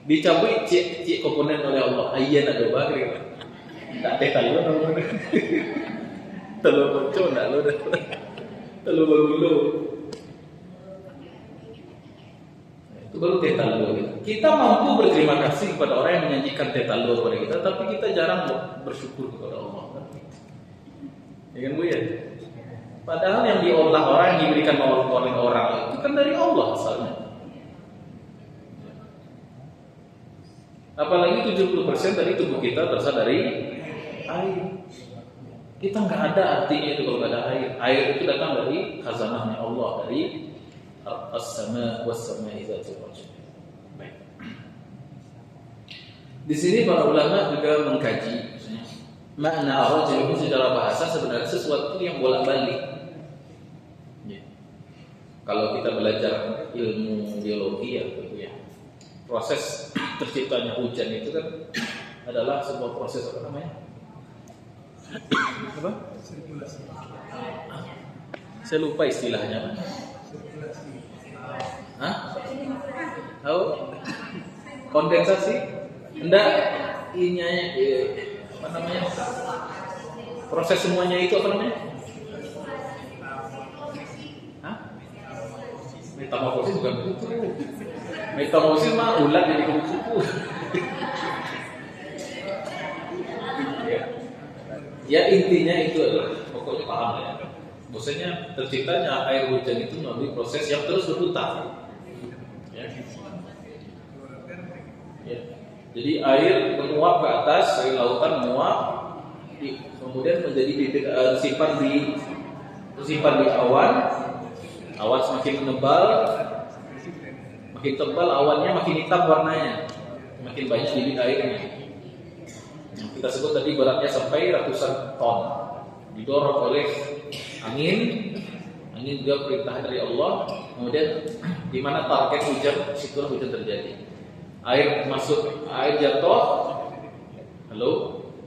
dicabut cik komponen oleh Allah. Ayah nak doa kira tak teh talu nama telur kocok nak lo dah telur bergulu itu baru teh talu. Kita mampu berterima kasih kepada orang yang menyajikan teh talu kepada kita, tapi kita jarang bersyukur kepada Allah. Ya kan Bu ya? Padahal yang diolah orang, yang diberikan oleh orang itu kan dari Allah asalnya. Apalagi 70% dari tubuh kita berasal dari air. Kita nggak ada artinya itu kalau nggak ada air. Air itu datang dari khazanahnya Allah, dari as-sama was-sama'i dzatil raj'i. Baik. Di sini para ulama juga mengkaji makna ar-raj'i itu secara bahasa sebenarnya sesuatu yang bolak-balik. Ya. Kalau kita belajar ilmu biologi ya, proses terciptanya hujan itu kan adalah sebuah proses apa namanya? Apa? Sirkulasi. Saya lupa istilahnya. Hah? Tahu? Kondensasi? Enggak, apa namanya? Proses semuanya itu apa namanya? Hah? Metamorfosis bukan begitu. Metamorfosis mah ulat jadi kupu-kupu. Ya intinya itu adalah pokoknya paham ya. Maksudnya terciptanya air hujan itu melalui proses yang terus berputar. Ya. Ya. Jadi air menguap ke atas, air lautan menguap, kemudian menjadi tersimpan di awan. Awan semakin menebal, makin tebal awannya, makin hitam warnanya, makin banyak bibit airnya. Kita sebut tadi beratnya sampai ratusan ton, didorong oleh angin juga perintah dari Allah. Kemudian di mana target hujan, situlah hujan terjadi. Air jatuh,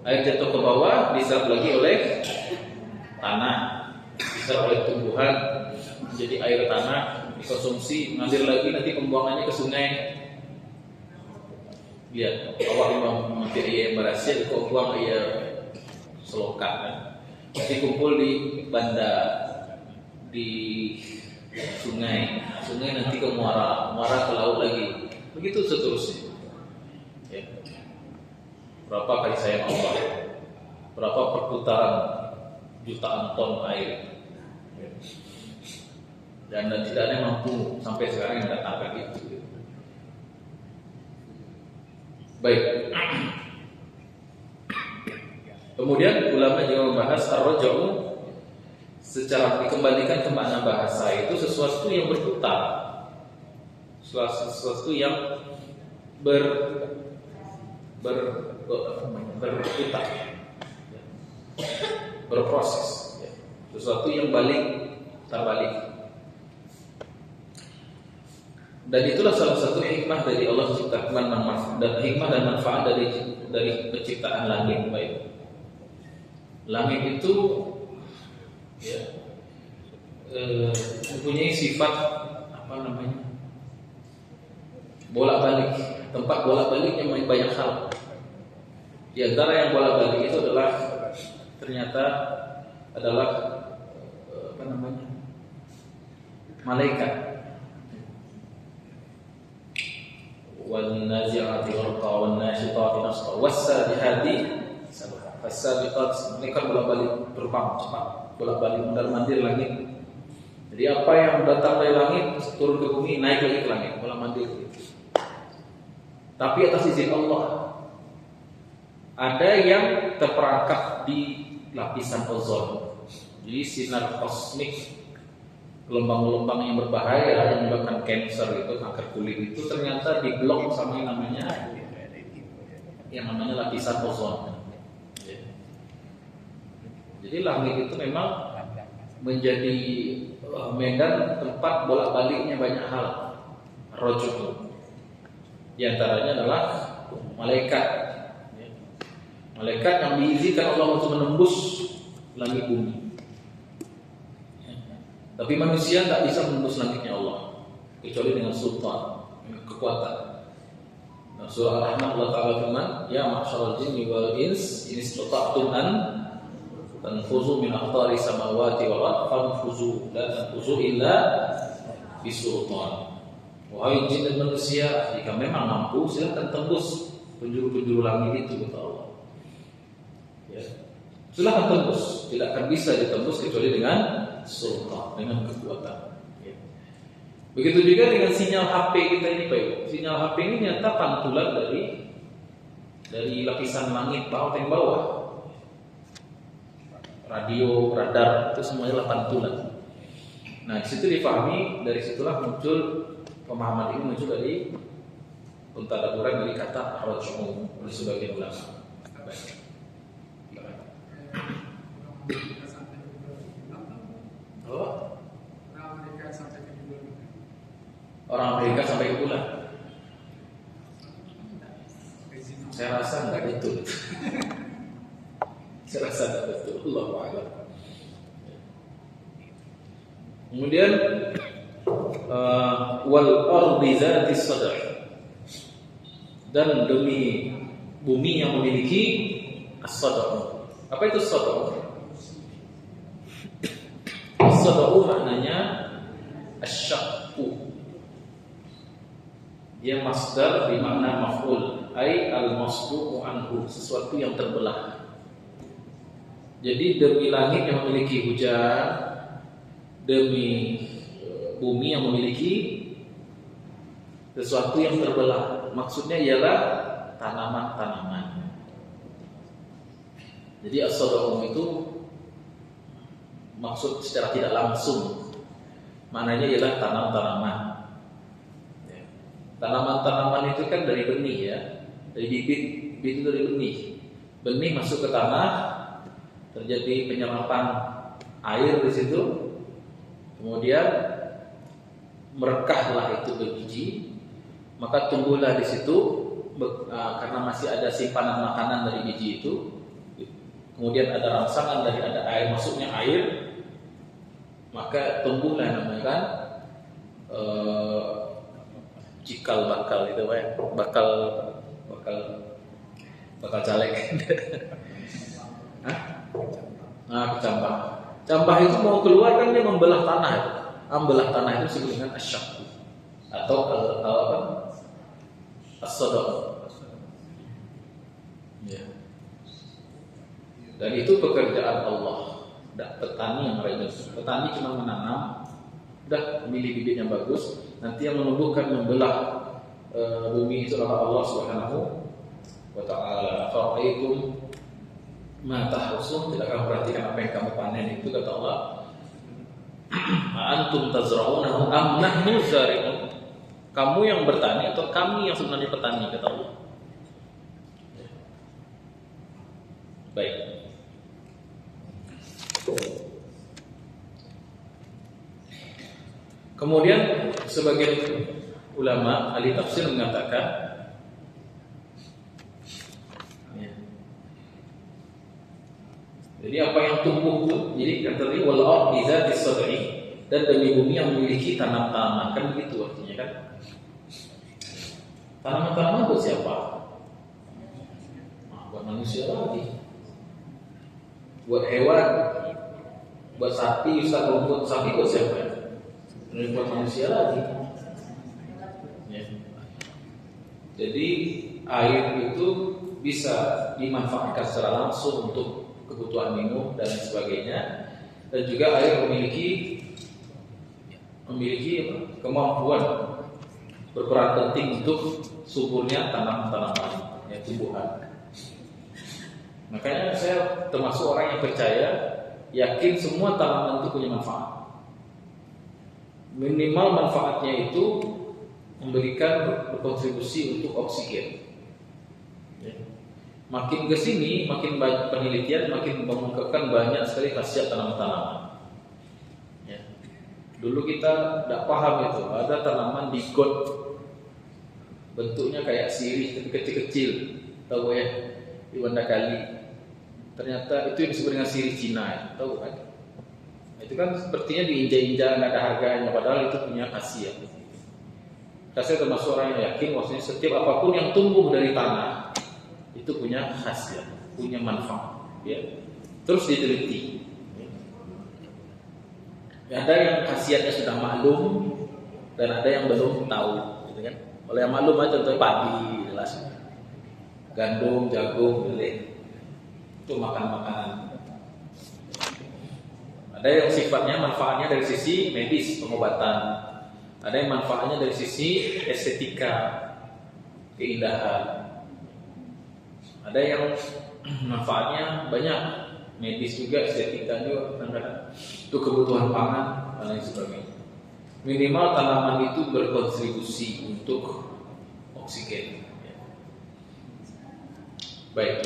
air jatuh ke bawah, diserap lagi oleh tanah, diserap oleh tumbuhan, menjadi air tanah, dikonsumsi, mengalir lagi, nanti pembuangannya ke sungai. Lihat, awak memang mati ayam berhasil, kok buang ayam selokan kan? Nanti kumpul di bandar, di sungai nanti ke muara ke laut lagi, begitu seterusnya. Ya. Berapa kali sayang Allah, berapa perputaran jutaan ton air, ya. Dan tidak ada yang mampu sampai sekarang yang datangkan itu. Baik. Kemudian ulama juga membahas ar-raj'u secara dikembalikan ke makna bahasa itu sesuatu yang berputar, sesuatu yang berputar, berproses, sesuatu yang terbalik. Dan itulah salah satu hikmah dari Allah menciptakan dan hikmah dan manfaat dari penciptaan langit. Baik, langit itu mempunyai sifat bolak-balik, tempat bolak-baliknya banyak hal. Di antara yang bolak-balik itu adalah ternyata malaikat. Wan nazi'ati gharqa wan nashitati nashta was-sabihati sabha. Fas-sabiqat, mereka bolak-balik terbang cepat, bolak-balik mondar-mandir langit. Jadi apa yang datang dari langit turun ke bumi, naik lagi ke langit, bolak-mandir. Tapi atas izin Allah. Ada yang terperangkap di lapisan ozon. Jadi sinar kosmik, gelombang-gelombang yang berbahaya yang menyebabkan kanker kanker kulit itu ternyata diblok sama yang namanya lapisan ozon. Jadi langit itu memang menjadi medan tempat bolak-baliknya banyak hal. Rajul. Di antaranya adalah malaikat. Malaikat yang diizinkan Allah untuk menembus langit bumi. Tapi manusia tak bisa menembus langitnya Allah kecuali dengan sultan, dengan kekuatan. Nah, surah Al-Rahman Allah Ta'ala firman, ya ma'syaral jinni wal ins in istata'tum an tanfuzu min aqtari samawati wal ardh fanfuzu la tanfuzu illa bisultan. Wahai jin dan manusia, jika memang mampu silakan tembus penjuru-penjuru langit itu, kata Allah. Ya. Silakan tembus, tidak akan bisa ditembus kecuali dengan sultan, dengan kekuatan. Ya. Begitu juga dengan sinyal HP kita ini, Pak Ibu. Sinyal HP ini ternyata pantulan dari lapisan langit paling bawah. Radio, radar itu semuanya pantulan. Nah, di situ difahami, dari situlah muncul pemahaman ini muncul dari pentadaburan dari kata raj'u oleh sebagian ulama. Baik. Orang Amerika sampai ke bulan. Saya rasa enggak betul. Saya rasa enggak betul. Allahu a'lam. Kemudian wal ardi zatis sadr, dan demi bumi yang memiliki as-sadr. Apa itu sadr? As-sadr maknanya asy-syaqqu. Dia masdar bermakna maf'ul, ai al-masdu'u anhu, sesuatu yang terbelah. Jadi demi langit yang memiliki hujan, demi bumi yang memiliki sesuatu yang terbelah. Maksudnya ialah tanaman-tanaman. Jadi as-sadaqah itu maksud secara tidak langsung, maknanya ialah tanam-tanaman. Tanaman-tanaman itu kan dari benih ya, dari bibit itu dari benih. Benih masuk ke tanah, terjadi penyerapan air di situ, kemudian merekahlah itu berbiji, maka tumbuhlah di situ karena masih ada simpanan makanan dari biji itu. Kemudian ada rangsangan dari ada air, masuknya air, maka tumbuhlah namanya kan cikal bakal itu bakal caleg. Hah? Nah, campah. Campah itu mau keluar kan dia membelah tanah. Membelah tanah itu disebut dengan asyak atau apa? As-sadaqah. Ya. Dan itu pekerjaan Allah. Petani yang rajin. Petani cuma menanam, udah memilih bibit yang bagus. Nanti yang menumbuhkan, membelah bumi itu adalah Allah Subhanahu wa Ta'ala. Fa'aikum ma tahrusun, tidak akan perhatikan apa yang kamu panen itu, kata Allah. Antum tazra'unahu am nahnu zari'un. Kamu yang bertani atau kami yang sebenarnya petani, kata Allah. Baik. Kemudian sebagian ulama ahli tafsir mengatakan ya. Jadi apa yang tumbuh itu, jadi kata tadi wal ardi dzatis sad'i, dan demi bumi yang memiliki tanam-tanaman, kan begitu artinya kan. Tanaman-tanaman buat siapa? Nah, buat manusia lagi. Buat hewan, buat sapi, rumput sapi buat siapa ya? Buat manusia lagi. Ya. Jadi air itu bisa dimanfaatkan secara langsung untuk kebutuhan minum dan lain sebagainya, dan juga air memiliki kemampuan berperan penting untuk suburnya tanaman-tanaman, ya, tumbuhan. Makanya saya termasuk orang yang percaya, yakin semua tanaman itu punya manfaat. Minimal manfaatnya itu memberikan berkontribusi untuk oksigen. Ya. Makin ke sini, makin banyak penelitian, makin mengungkapkan banyak sekali khasiat tanaman-tanaman. Ya. Dulu kita tidak paham itu, ada tanaman di got, bentuknya kayak sirih tapi kecil-kecil, tahu ya, di Wandakali. Ternyata itu yang disebut dengan sirih Cina, ya. Tahu kan? Itu kan sepertinya diinjak-injak, nggak ada harganya, padahal itu punya khasiat. Saya termasuk orang yang yakin, maksudnya setiap apapun yang tumbuh dari tanah itu punya khasiat, punya manfaat. Ya. Terus diteliti. Ya. Ada yang khasiatnya sudah maklum dan ada yang belum tahu, gitu kan? Kalau yang maklum aja contohnya padi, jelas. Gandum, jagung, lele, itu makan-makanan. Ada yang sifatnya manfaatnya dari sisi medis, pengobatan. Ada yang manfaatnya dari sisi estetika, keindahan. Ada yang manfaatnya banyak, medis juga, estetika juga, kadang-kadang itu kebutuhan pangan dan lain sebagainya. Minimal tanaman itu berkontribusi untuk oksigen. Baik.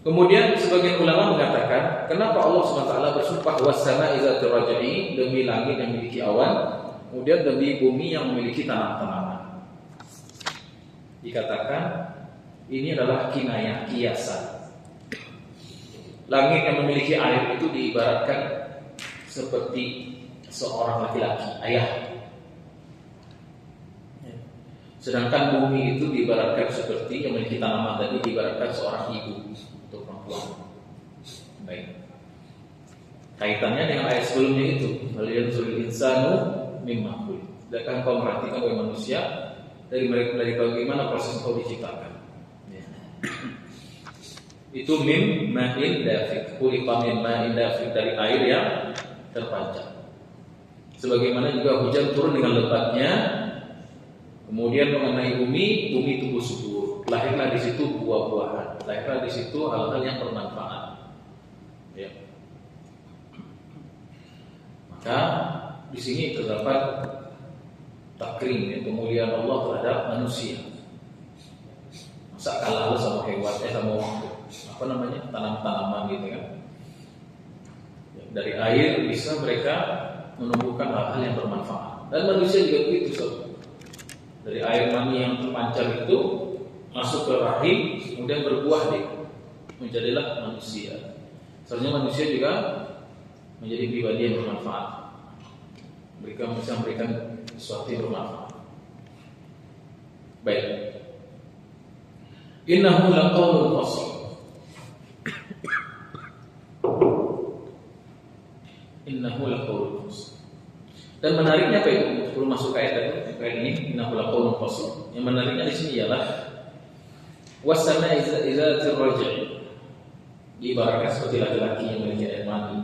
Kemudian sebagian ulama mengatakan, kenapa Allah SWT bersumpah was-sama'i dzatir raj'i, demi langit yang memiliki awan, kemudian demi bumi yang memiliki tanam-tanaman. Dikatakan ini adalah kinayah, kiasan. Langit yang memiliki air itu diibaratkan seperti seorang laki-laki, ayah. Sedangkan bumi itu diibaratkan seperti yang memiliki tanaman tadi, diibaratkan seorang ibu untuk perempuan. Baik. Kaitannya dengan ayat sebelumnya itu, waliyanzuril insanu mimma khuliq. Sedangkan kau merhatikan bagi manusia dari bagaimana proses kau diciptakan. Ya. Itu min ma'in dafiq. Khuliqa min ma'in dafiq, dari air yang terpancar. Sebagaimana juga hujan turun dengan lebatnya. Kemudian mengenai bumi tumbuh subur. Lahirlah di situ buah-buahan. Lahirlah di situ hal-hal yang bermanfaat. Ya. Maka di sini terdapat takrim, ya, kemuliaan Allah terhadap manusia. Masa kalah sama hewan, sama apa namanya, tanam-tanaman gitu kan. Ya, dari air bisa mereka menumbuhkan hal-hal yang bermanfaat. Dan manusia juga begitu, sob. Dari air mani yang terpancar itu masuk ke rahim, kemudian berbuah deh, menjadilah manusia. Seharusnya manusia juga menjadi pribadi yang bermanfaat. Mereka bisa memberikan sesuatu yang bermanfaat. Baik. Innahu laqaulun fasl. Innahu laqaulun fasl. Dan menariknya apa itu? Sebelum masuk ke ayat ini, innahu laqaulun fasl. Yang menariknya di sini ialah was-sama'i zatir raj'i. Diibaratkan seperti laki-laki yang memiliki air mani.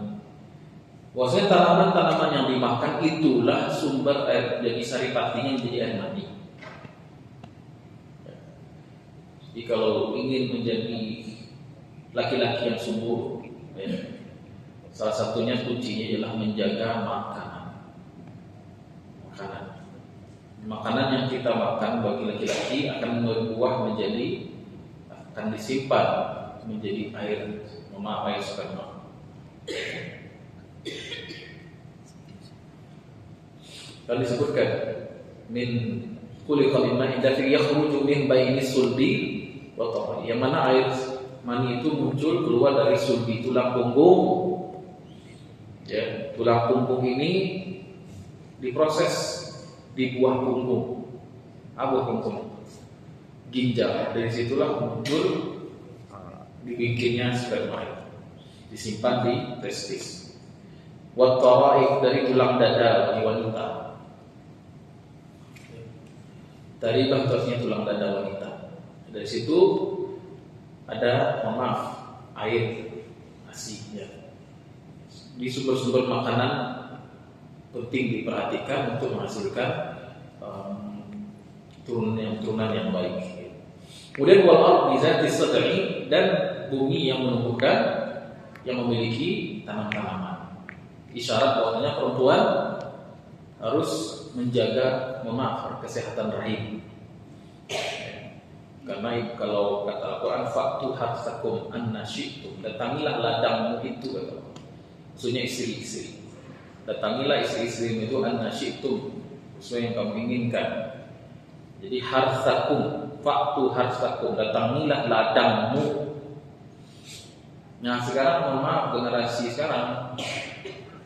Bahwasanya tanaman-tanaman yang dimakan itulah sumber air, jadi saripatinya menjadi air mani. Jadi kalau ingin menjadi laki-laki yang subur, ya, salah satunya kuncinya adalah menjaga makanan. Makanan yang kita makan bagi laki-laki akan berbuah menjadi, akan disimpan menjadi air, air sperma. Kalau disebutkan min khuliqa min ma'in dafiq yakhruju min baini sulbi wa tawali, yang mana air mani itu muncul keluar dari sulbi, tulang punggung. Ya, tulang punggung ini diproses di buah punggung, buah punggung, ginjal. Dari situlah muncul dibikinnya sperma, disimpan di testis. Wat taraik, dari tulang dada di wanita. Dari bentuknya tulang dada wanita. Dari situ ada, air ASI, ya. Di sumber-sumber makanan penting diperhatikan untuk menghasilkan turunan yang baik. Kemudian wal ardi zatis sad'i, dan bumi yang menumbuhkan, yang memiliki tanam-tanaman. Isyarat bahwasanya perempuan harus menjaga kesehatan rahim. Karena kalau kata Al-Quran, fa'tu harsakum anna syi'tum, datangilah ladangmu itu, maksudnya istri-istri. Datangilah istri-istri itu anna syi'tum, sesuai yang kamu inginkan. Jadi harsakum, fa'tu harsakum, datangilah ladangmu. Nah sekarang generasi sekarang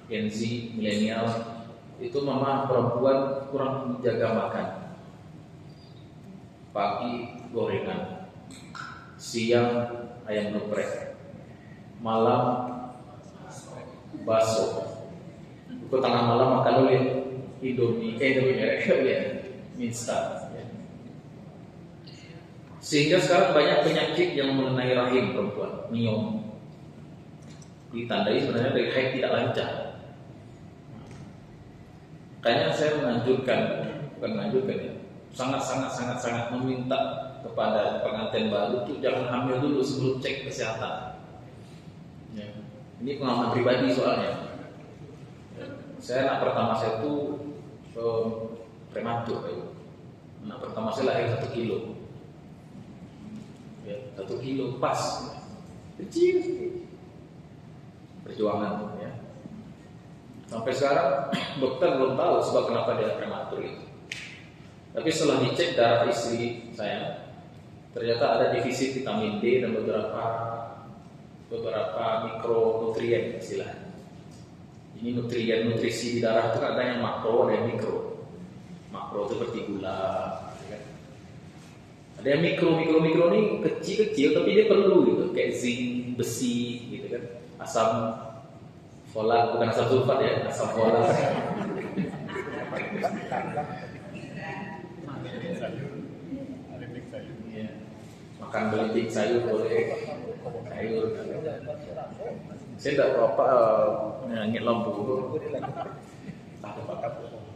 Gen Z, milenial, itu perempuan kurang menjaga makan. Pagi gorengan, siang ayam geprek, malam bakso. Ke tengah malam makan dulu ya Indomie, mie instan. Sehingga sekarang banyak penyakit yang mengenai rahim perempuan, miom, ditandai sebenarnya dari haid tidak lancar. Kayaknya saya menganjurkan ya, sangat meminta kepada pengantin baru tuh jangan hamil dulu sebelum cek kesehatan. Ya. Ini pengalaman pribadi soalnya. Saya anak pertama saya itu prematur, anak pertama saya lahir 1 kilo, ya, 1 kilo pas, kecil, perjuangan, ya. Sampai sekarang dokter belum tahu sebab kenapa dia prematur itu. Tapi setelah dicek darah istri saya, ternyata ada defisit vitamin D dan beberapa mikronutrien istilahnya. Ini nutrisi di darah itu ada yang makro, ada yang mikro. Makro itu seperti gula, kan? Ada yang mikro ini kecil tapi dia perlu gitu, kayak zinc, besi, gitu kan. Asam folat, bukan asam sulfat ya, asam folat. makan belimbing sayur boleh, sayur. Saya tidak apa-apa ngit lampu.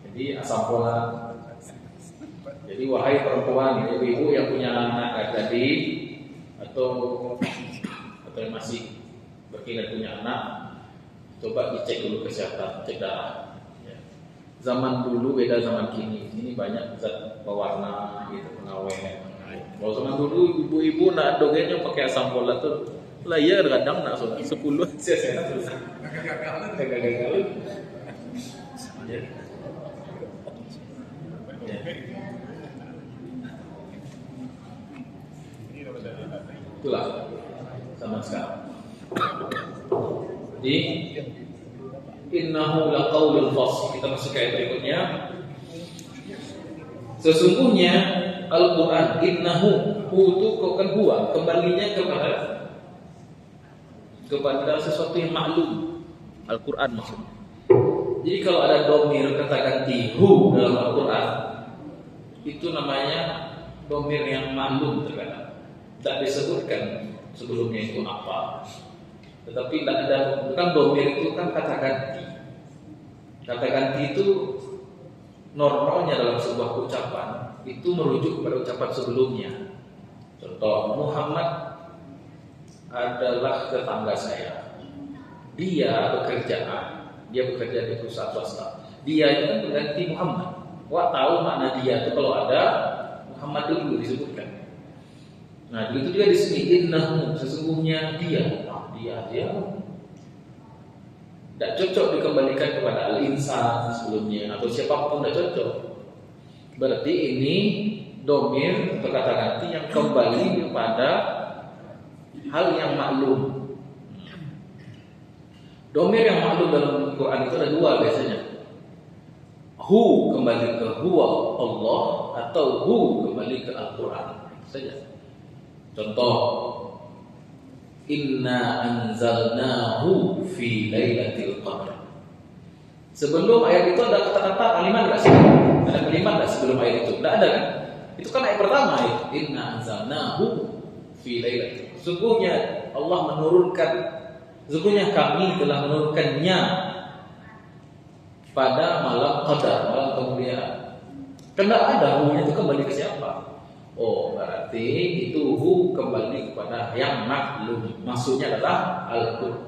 Jadi asam folat. Jadi wahai perempuan, ibu-ibu yang punya anak tadi atau yang masih berkeinginan punya anak, coba dicek dulu kesehatan, cek darah. Ya. Zaman dulu beda zaman kini. Ini banyak zat pewarna, gitu, pengawet. Kalau zaman dulu ibu-ibu nak dogenya pakai asam folat tuh, lah iya kadang nak 10 saya gagal. Ya. Itulah sama sekarang. Jadi innahu laqaulul fasl. Kita masuk ke ayat berikutnya. Sesungguhnya Al-Quran innahu itu kan huwa, kembalinya kepada sesuatu yang maklum. Al-Quran maksudnya. Jadi kalau ada domir kata ganti hu dalam Al-Quran, itu namanya domir yang maklum terkadang. Tak disebutkan sebelumnya itu apa. Tetapi tidak ada, kan domir itu kan kata ganti. Kata ganti itu normalnya dalam sebuah ucapan itu merujuk kepada ucapan sebelumnya. Contoh, Muhammad adalah tetangga saya. Dia bekerja di perusahaan swasta. Dia itu kan pengganti Muhammad. Wah, tahu makna dia itu kalau ada Muhammad dulu disebutkan. Nah, begitu juga di sini innahu, sesungguhnya dia. Dia tidak cocok dikembalikan kepada al-insan sebelumnya atau siapapun, tidak cocok. Berarti ini domir atau kata ganti yang kembali kepada hal yang maklum. Domir yang maklum dalam Quran itu ada dua biasanya. Hu kembali ke huwa Allah atau hu kembali ke Al-Quran saja. Contoh, inna anzalnahu fi lailatul qadar. Sebelum ayat itu ada kata-kata kalimat enggak sih? Ada kalimat enggak sebelum ayat itu? Enggak ada kan? Itu kan ayat pertama itu. Inna anzalnahu fi lailatul. Sungguhnya Allah menurunkan, sungguhnya kami telah menurunkannya pada malam qadar, malam kemuliaan. Karena ada hu itu kembali ke siapa? Oh, berarti itu hu kembali kepada yang maklum. Maksudnya adalah Al-Quran.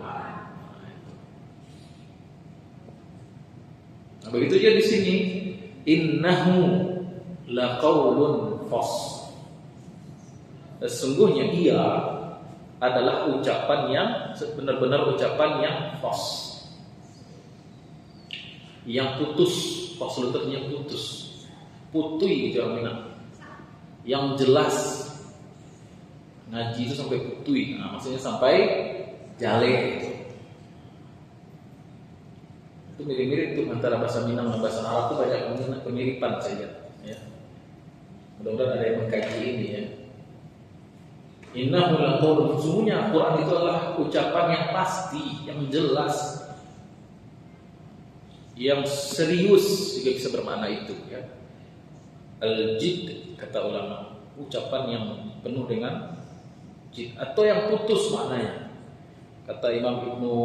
Nah, begitu juga di sini. Innahu laqaulun fasl. Sesungguhnya ia adalah ucapan yang benar-benar ucapan yang fasl. Yang putus, fasl itu artinya putus. Putui gitu orang yang jelas. Ngaji itu sampai putui, nah, maksudnya sampai jale gitu. Itu mirip-mirip tuh antara bahasa Minang dan bahasa Arab itu banyak kemiripan saja ya. Mudah-mudahan ada yang mengkaji ini ya. Innahu laqaulun, sesungguhnya Al-Quran itu adalah ucapan yang pasti, yang jelas, yang serius juga bisa bermakna itu ya. Al-jid kata ulama, ucapan yang penuh dengan jid atau yang putus maknanya. Kata Imam Ibnu,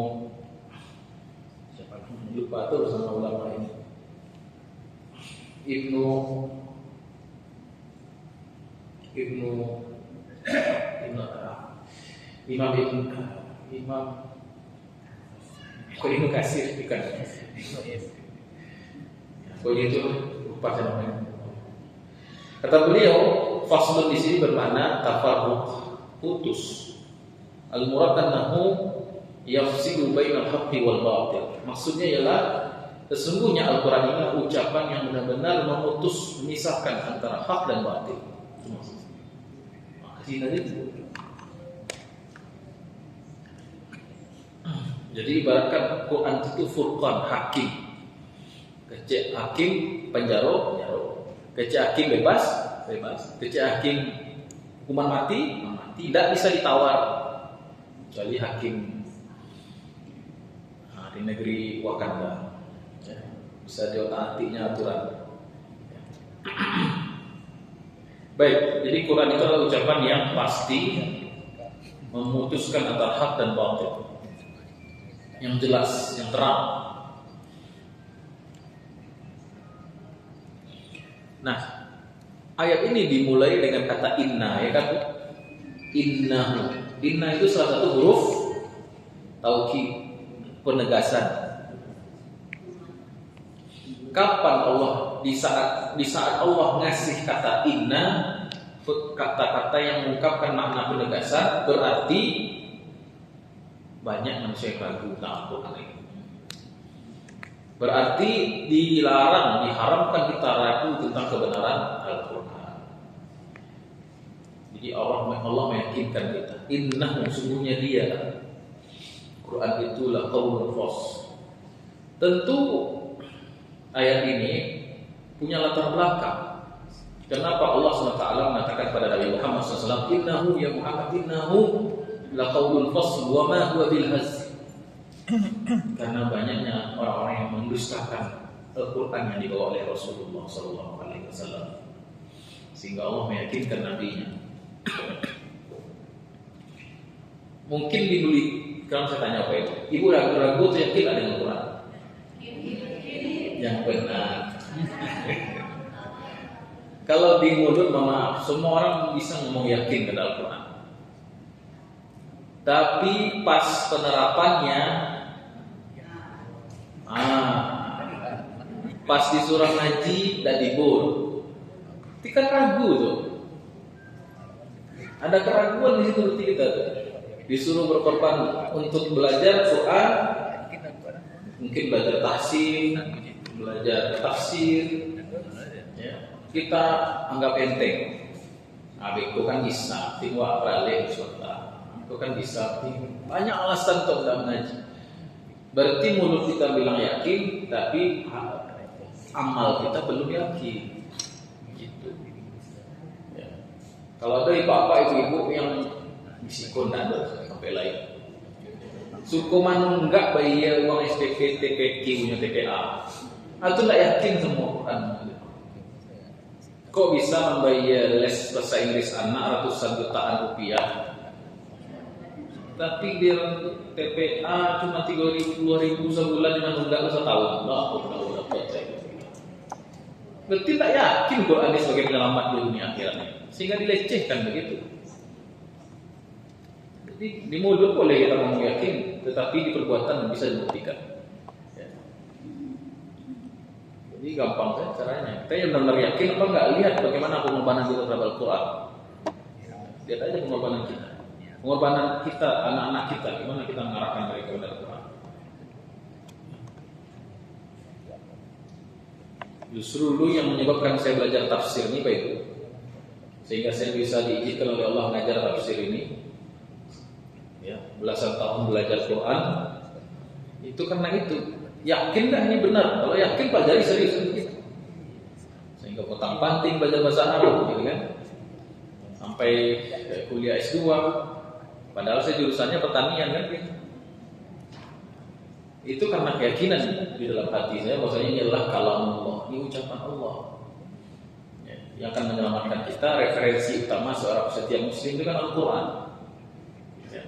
siapa lupa tuh sama ulama ini. Ibnu Katsir bukan. Pokoknya itu lupa namanya. Kata beliau, faslun di sini bermakna tafarruq, putus. Al-murad annahu yafsilu bainal haqqi wal batil. Maksudnya ialah sesungguhnya Al-Quran ini ucapan yang benar-benar memutus, memisahkan antara hak dan batil. Itu maksudnya. Makasih tadi. Jadi ibaratkan Quran itu furqan, hakim. Kecek hakim, penjaro. Kecek hakim bebas. Kecek hakim hukuman mati. Tidak bisa ditawar kecuali hakim di negeri Wakanda ya, bisa diotak-atiknya aturan. Baik, jadi Quran itu adalah ucapan yang pasti, memutuskan antara hak dan batil, yang jelas, yang terang. Nah, ayat ini dimulai dengan kata inna, ya kan? Innahu. Inna itu salah satu huruf taukid, penegasan. Kapan Allah di saat Allah ngasih kata inna, kata-kata yang mengungkapkan makna penegasan, berarti banyak manusia yang ragu tentang Al-Quran ini. Berarti dilarang, diharamkan kita ragu tentang kebenaran Al-Quran. Jadi Allah meyakinkan kita, innahu, sungguhnya dia, Quran itulah qaulul fasl. Tentu ayat ini punya latar belakang. Kenapa Allah SWT mengatakan pada Nabi Muhammad SAW, innahu ya Muhammad, innahu laqaulul fasl wa ma huwa bil hazl. Karena banyaknya orang-orang yang mendustakan Al-Quran yang dibawa oleh Rasulullah SAW, sehingga Allah meyakinkan nabinya. Mungkin dibeli, kalau saya tanya apa itu, ibu ragu-ragu atau yakin ada dengan Quran? Yang benar. Kalau di mulut, maaf, semua orang bisa ngomong yakin kepada Al-Quran. Tapi pas penerapannya, pas di surah Najm dan dibur, itu kan ragu tuh. Ada keraguan di situ kita tuh. Disuruh berkorban untuk belajar Quran, mungkin belajar tahsin, belajar tafsir, ya. Kita anggap enteng. Itu kan bisa, tingwa praleh surta. Itu kan bisa, banyak alasan untuk tidak mengaji. Berarti mulut kita bilang yakin, tapi amal kita belum yakin. Gitu. Ya. Kalau ada bapak ibu yang bisikon ada sampai lain. Suku manunggak bayar uang SPP, TPQ punya TPA. Itu tidak yakin semua Quran. Kok bisa membayar les bahasa Inggris anak ratusan jutaan rupiah, tapi dia TPA cuma 3.000, 2.000 sebulan dengan nunggak setahun. Berarti tak yakin Quran ini sebagai penyelamat di dunia akhirat, sehingga dilecehkan begitu. Jadi di mulut boleh kita ngomong yakin, tetapi di perbuatan bisa dibuktikan. Ya. Jadi gampang kan caranya. Kita yang benar yakin apa enggak, lihat bagaimana pengorbanan kita terhadap Al-Quran. Lihat aja pengorbanan kita. Pengorbanan kita, anak-anak kita, gimana kita mengarahkan mereka kepada Al-Quran. Justru dulu yang menyebabkan saya belajar tafsir ini Pak Ibu, sehingga saya bisa diizinkan oleh Allah mengajar tafsir ini, ya, belasan tahun belajar Quran, itu karena itu. Yakin dah ini benar? Kalau yakin pelajari serius gitu. Sehingga potong panting belajar bahasa Arab, gitu kan? Sampai kuliah S2. Padahal saya jurusannya pertanian kan gitu. Itu karena keyakinan di dalam hati saya bahwasanya ini adalah kalamullah, ini ucapan Allah. Ya, yang akan menyelamatkan kita. Referensi utama seorang setiap muslim itu kan Al-Quran. Ya.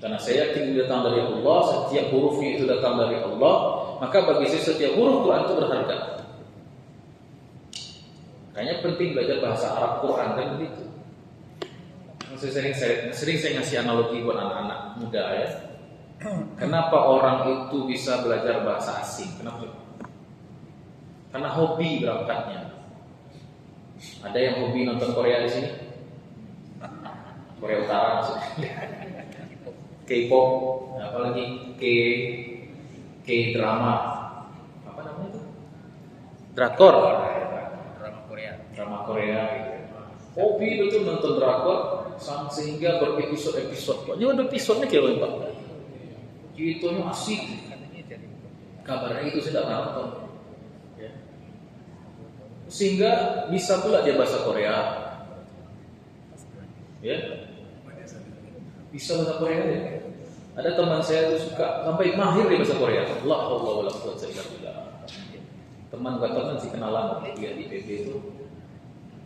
Karena saya yakin datang dari Allah, setiap hurufnya itu datang dari Allah, maka bagi saya setiap huruf Quran itu berharga. Makanya penting belajar bahasa Arab Quran kan begitu. Sering saya ngasih analogi buat anak-anak muda ya. Kenapa orang itu bisa belajar bahasa asing? Kenapa? Karena hobi berangkatnya. Ada yang hobi nonton Korea di sini? Korea Utara maksudnya. K-pop, apalagi K-drama. Apa namanya itu? Drakor. Drama Korea gitu. Hobi betul nonton drakor sehingga berepisode-episode. Pokoknya ada episodenya kayak Pak. Ceritanya asik. Kabarnya itu saya tidak nonton. Ya. Sehingga bisa pula dia bahasa Korea. Ya. Bisa bahasa Korea ya. Ada teman saya itu suka sampai mahir dia bahasa Korea. Allah wala quwwata illa billah. Teman sih kenalan dia di PB itu.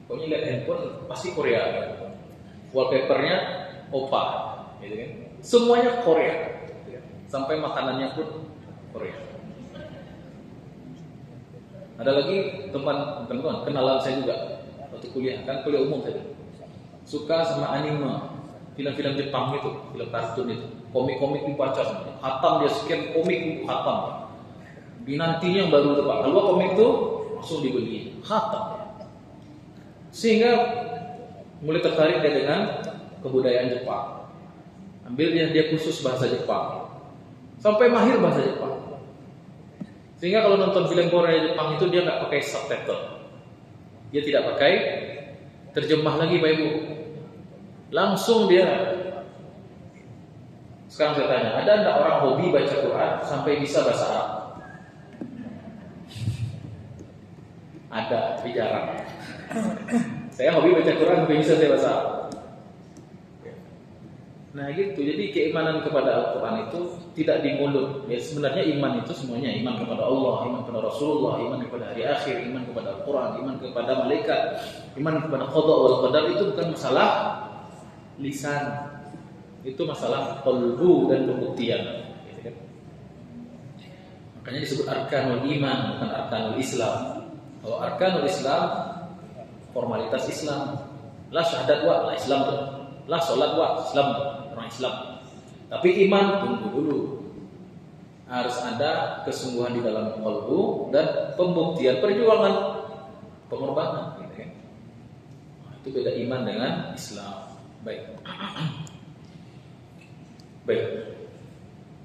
Pokoknya lihat handphone pasti Korea. Gitu. Wallpapernya Oppa, gitu kan? Semuanya Korea, gitu kan? Sampai makanannya pun Korea. Ada lagi teman kenalan saya juga waktu kuliah, kan kuliah umum saja. Suka sama anime, film-film Jepang itu, film kartun itu, komik-komik dibaca, hatam dia sekian komik hatam. Dinantinya yang baru tepat, keluar komik itu langsung dibeli, hatam. Sehingga mulai tertarik dia dengan kebudayaan Jepang. Ambil dia khusus bahasa Jepang, sampai mahir bahasa Jepang. Sehingga kalau nonton film Korea Jepang itu dia nggak pakai subtitle, dia tidak pakai terjemah lagi Pak Ibu. Langsung dia. Sekarang saya tanya, ada enggak orang hobi baca Quran sampai bisa bahasa Arab? Ada, tapi jarang. Saya hobi baca Quran sampai bisa saya bahasa Arab. Nah gitu, jadi keimanan kepada Al-Quran itu tidak di mulut. Ya, sebenarnya iman itu semuanya, iman kepada Allah, iman kepada Rasulullah, iman kepada hari akhir, iman kepada Al-Quran, iman kepada malaikat, iman kepada qada wal qadar. Itu bukan masalah lisan, itu masalah qalbu dan pembuktian. Gitu kan? Makanya disebut arkanul iman, bukan arkanul Islam. Kalau arkanul Islam, formalitas Islam, la syahadat wa, la Islam tuh, la sholat wa, Islam tuh, orang Islam. Tapi iman tunggu dulu, harus ada kesungguhan di dalam qalbu dan pembuktian, perjuangan, pengorbanan. Gitu kan? Nah, itu beda iman dengan Islam. Baik. Baik.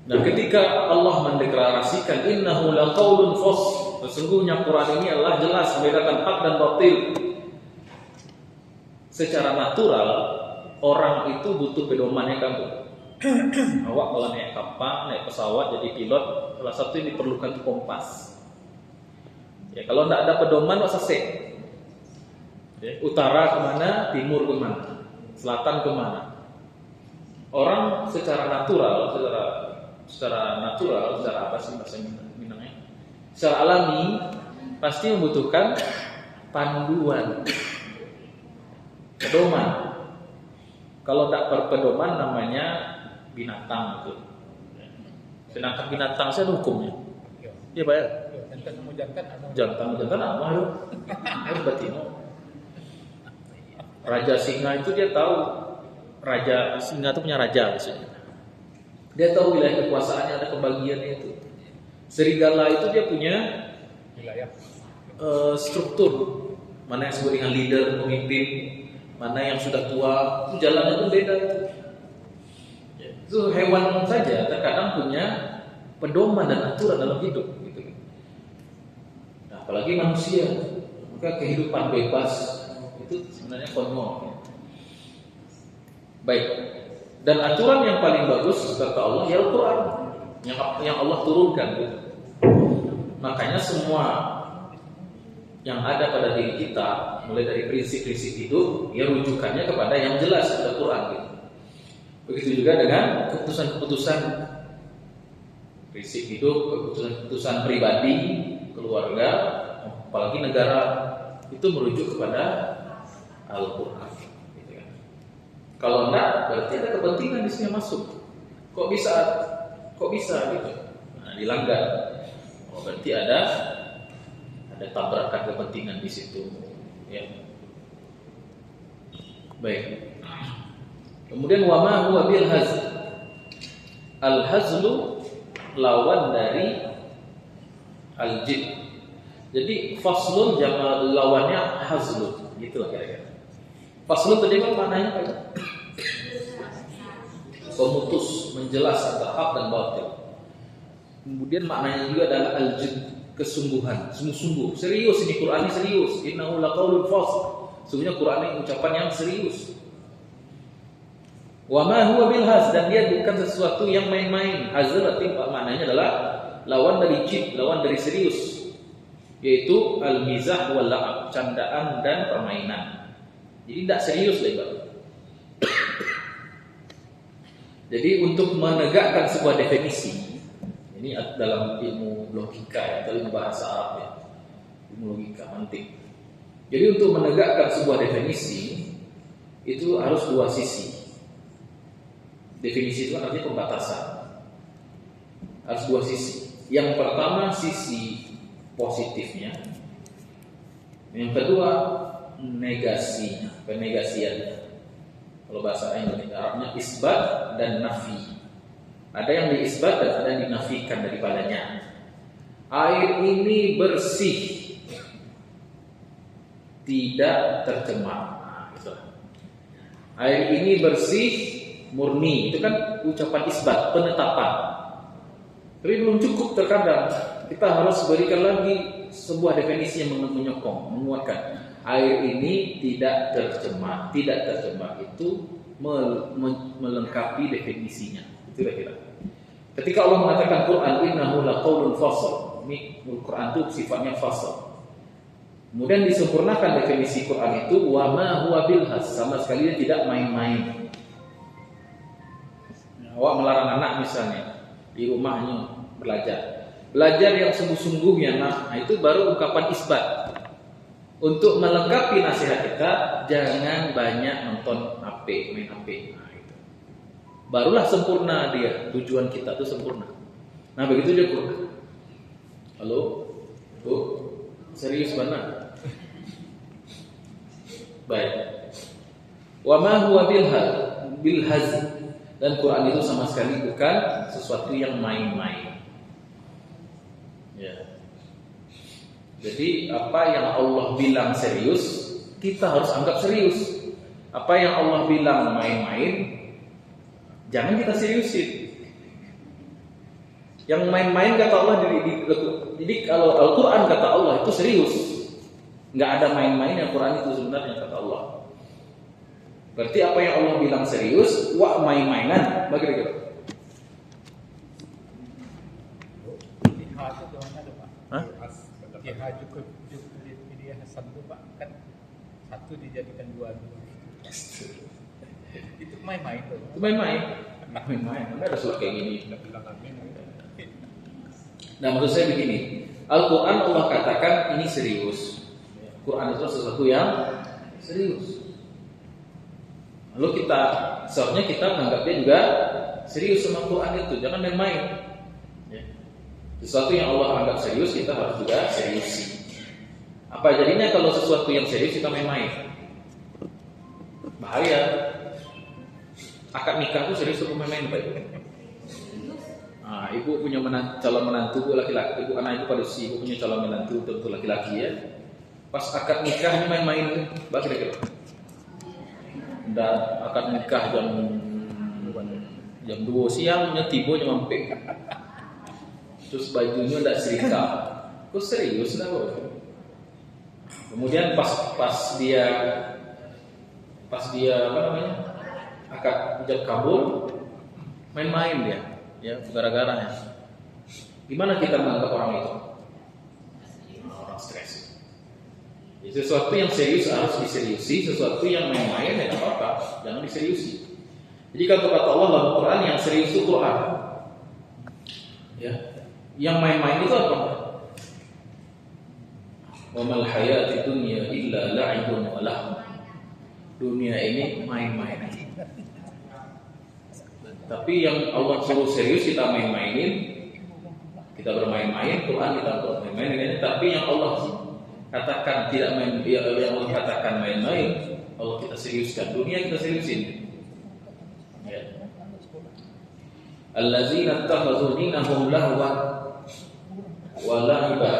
Dan ketika Allah mendeklarasikan innahu laqaulun fasl, sesungguhnya Quran ini adalah jelas membedakan hak dan batil. Secara natural orang itu butuh pedomannya kan. Awak kalau naik kapal, naik pesawat jadi pilot, salah satu yang diperlukan itu kompas. Ya kalau tidak ada pedoman wak sasek. Ya, utara kemana, timur kemana, selatan kemana. Orang secara natural, secara apa sih bahasa Minangnya? Secara alami pasti membutuhkan panduan, pedoman. Kalau tak berpedoman namanya binatang itu. Sedangkan binatang saya ada hukumnya. Iya Pak ya? Jantan apa lu? Harus batino. Raja singa itu dia tahu. Raja singa itu punya raja maksudnya. Dia tahu wilayah kekuasaannya, ada pembagiannya itu. Serigala itu dia punya wilayah struktur. Mana yang disebut dengan leader, pemimpin, mana yang sudah tua, itu jalannya itu beda itu. Itu hewan saja terkadang punya pedoman dan aturan dalam hidup gitu. Nah, apalagi manusia, maka kehidupan bebas itu sebenarnya konyol. Baik. Dan aturan yang paling bagus kata Allah ya Al-Quran yang Allah turunkan gitu. Makanya semua yang ada pada diri kita, mulai dari prinsip-prinsip hidup, ya rujukannya kepada yang jelas Al-Quran gitu. Begitu juga dengan keputusan-keputusan prinsip hidup, keputusan pribadi, keluarga, apalagi negara, itu merujuk kepada Al-Quran. Gitu kan. Kalau enggak, berarti ada kepentingan di sini masuk. Kok bisa gitu? Nah, dilanggar. Oh, berarti ada tabrakan kepentingan di situ. Ya. Baik. Kemudian wama huwa bil hazl. Al hazlu lawan dari al jid. Jadi faslun jamak lawannya hazlun, gitu lah kira-kira. Faslun tadi kan maknanya apa itu? Pemutus, menjelas antara hak dan batil. Kemudian maknanya juga adalah al jid, kesungguhan, sungguh-sungguh, serius ini Quran ini serius. Innahu laqaulun fasl. Sebenarnya Quran ini ucapan yang serius. Wa ma huwa bil haz, dan dia bukan sesuatu yang main-main. Hazl berarti maknanya adalah lawan dari jid, lawan dari serius, yaitu al mizah wal la'ab, candaan dan permainan. Jadi tidak serius lah Ibarat. Jadi untuk menegakkan sebuah definisi, ini dalam ilmu logika ya, atau ilmu bahasa Arab ya, ilmu logika mantik. Jadi untuk menegakkan sebuah definisi itu harus dua sisi. Definisi itu artinya pembatasan. Harus dua sisi. Yang pertama sisi positifnya. Yang kedua negasinya, penegasiannya. Kalau bahasa Indonesia Arabnya isbat dan nafi. Ada yang diisbat dan ada yang dinafikan daripadanya. Air ini bersih, tidak tercemar. Nah, gitu. Air ini bersih, murni. Itu kan ucapan isbat, penetapan. Tapi belum cukup terkadang. Kita harus berikan lagi sebuah definisi yang menyokong, menguatkan. Air ini tidak tercemar. Tidak tercemar itu melengkapi definisinya. Itu kira-kira. Ketika Allah mengatakan Quran innahu laqaulun fasl. Ini Quran itu sifatnya fasl. Kemudian disempurnakan definisi Quran itu wa ma huwa bilhas, sama sekali dia tidak main-main. Awak melarang anak misalnya di rumahnya belajar. Belajar yang sungguh-sungguhnya, nah itu baru ungkapan isbat. Untuk melengkapi nasihat kita, jangan banyak nonton HP, main HP. Nah, itu. Barulah sempurna dia, tujuan kita itu sempurna. Nah begitu dia Quran. Halo? Tuh, serius mana? Baik. Wa ma huwa bilhaz. Dan Quran itu sama sekali bukan sesuatu yang main-main. Ya. Jadi apa yang Allah bilang serius, kita harus anggap serius. Apa yang Allah bilang main-main, jangan kita seriusin. Yang main-main kata Allah jadi kalau Al-Quran kata Allah itu serius. Nggak ada main-main yang Quran itu sebenarnya kata Allah. Berarti apa yang Allah bilang serius, wah main-mainan, bagaimana? Hah? Dia Hasan itu Pak kan satu dijadikan dua. Itu main-main tuh. Itu main-main. Enggak ada surat kayak gini. Nah maksud saya begini, Al-Quran Allah katakan ini serius. Quran itu sesuatu yang serius. Lalu seharusnya kita menganggapnya juga serius sama Quran itu, jangan main-main. Ya. Sesuatu yang Allah anggap serius kita harus juga seriusi. Apa jadinya kalau sesuatu yang serius kita main-main? Bahaya. Akad nikah itu serius atau main-main Pak? Nah, ibu punya calon menantu laki-laki, ibu anak ibu pada usia ibu punya calon menantu tentu laki-laki ya. Pas akad nikahnya main-main, kira-kira. Dan akad nikah jam 2 siangnya tiba jam 4. Terus bajunya tidak serika. Kok serius dah kok. Kemudian pas dia apa namanya? Akad ijab kabul main-main dia. Ya, gara-gara ya. Gimana kita menganggap orang itu? Orang stres. Ya, sesuatu yang serius harus diseriusi, sesuatu yang main-main ya apa-apa, jangan diseriusi. Jadi kalau kata Allah dalam Quran yang serius itu Quran. Ya. Yang main-main itu apa? Wa mal hayatid dunya illa la'ibun wa lahu. Dunia ini main-main. Tapi yang Allah suruh serius kita main-mainin, kita bermain-main, Quran kita bermain-main. Tapi yang Allah katakan tidak main, yang Allah katakan main-main, Allah kita seriuskan. Dunia kita seriusin. Ya. Allazina ittakhadhu dinahum lahwan wa la'iba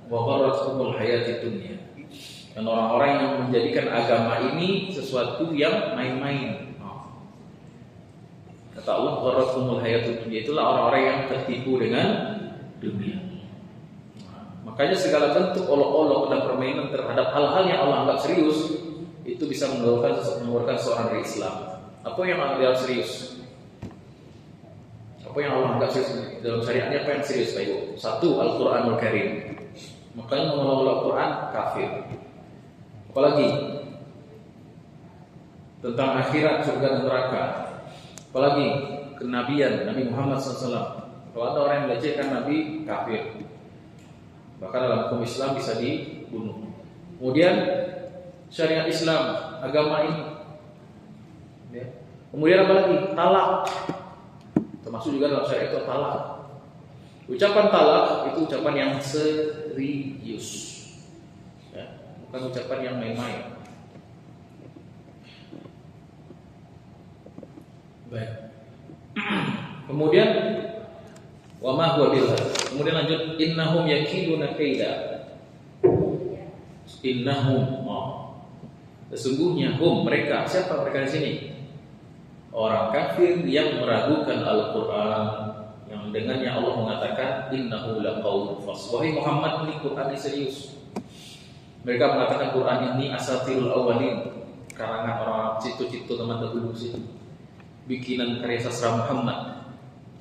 wa gharratuhumul hayatid dunya. Dan orang-orang yang menjadikan agama ini sesuatu yang main-main. Kata Allah, gharratuhumul hayatud dunya, itulah orang-orang yang tertipu dengan dunia. Makanya segala bentuk olok-olok dan permainan terhadap hal-hal yang Allah anggap serius itu bisa mengeluarkan seorang dari Islam. Apa yang anggap serius? Apa yang Allah anggap serius dalam syariatnya? Apa yang serius, Pak Ibu? Satu, Al-Quranul Karim. Makanya menolak Al-Quran kafir. Apalagi tentang akhirat, surga dan neraka. Apalagi kenabian Nabi Muhammad SAW. Kalau ada orang yang melecehkan Nabi, kafir. Bahkan dalam hukum Islam bisa dibunuh. Kemudian syariat Islam, agama ini. Ya. Kemudian apa lagi? Talak. Termasuk juga dalam syariat itu talak. Ucapan talak itu ucapan yang serius. Ya. Bukan ucapan yang main-main. Baik. Kemudian wa ma huwa bil hadzal. Kemudian lanjut innahum yakiduna kaida. Innahum sesungguhnya mereka, siapa mereka di sini? Orang kafir yang meragukan Al-Qur'an, yang dengannya Allah mengatakan innahu laqaulun fasl. Wahai Muhammad, ini Qur'an serius. Mereka mengatakan Qur'an ini asatirul awwalin, karangan orang citu-citu teman dahulu sih. Bikinan karya sastra Muhammad.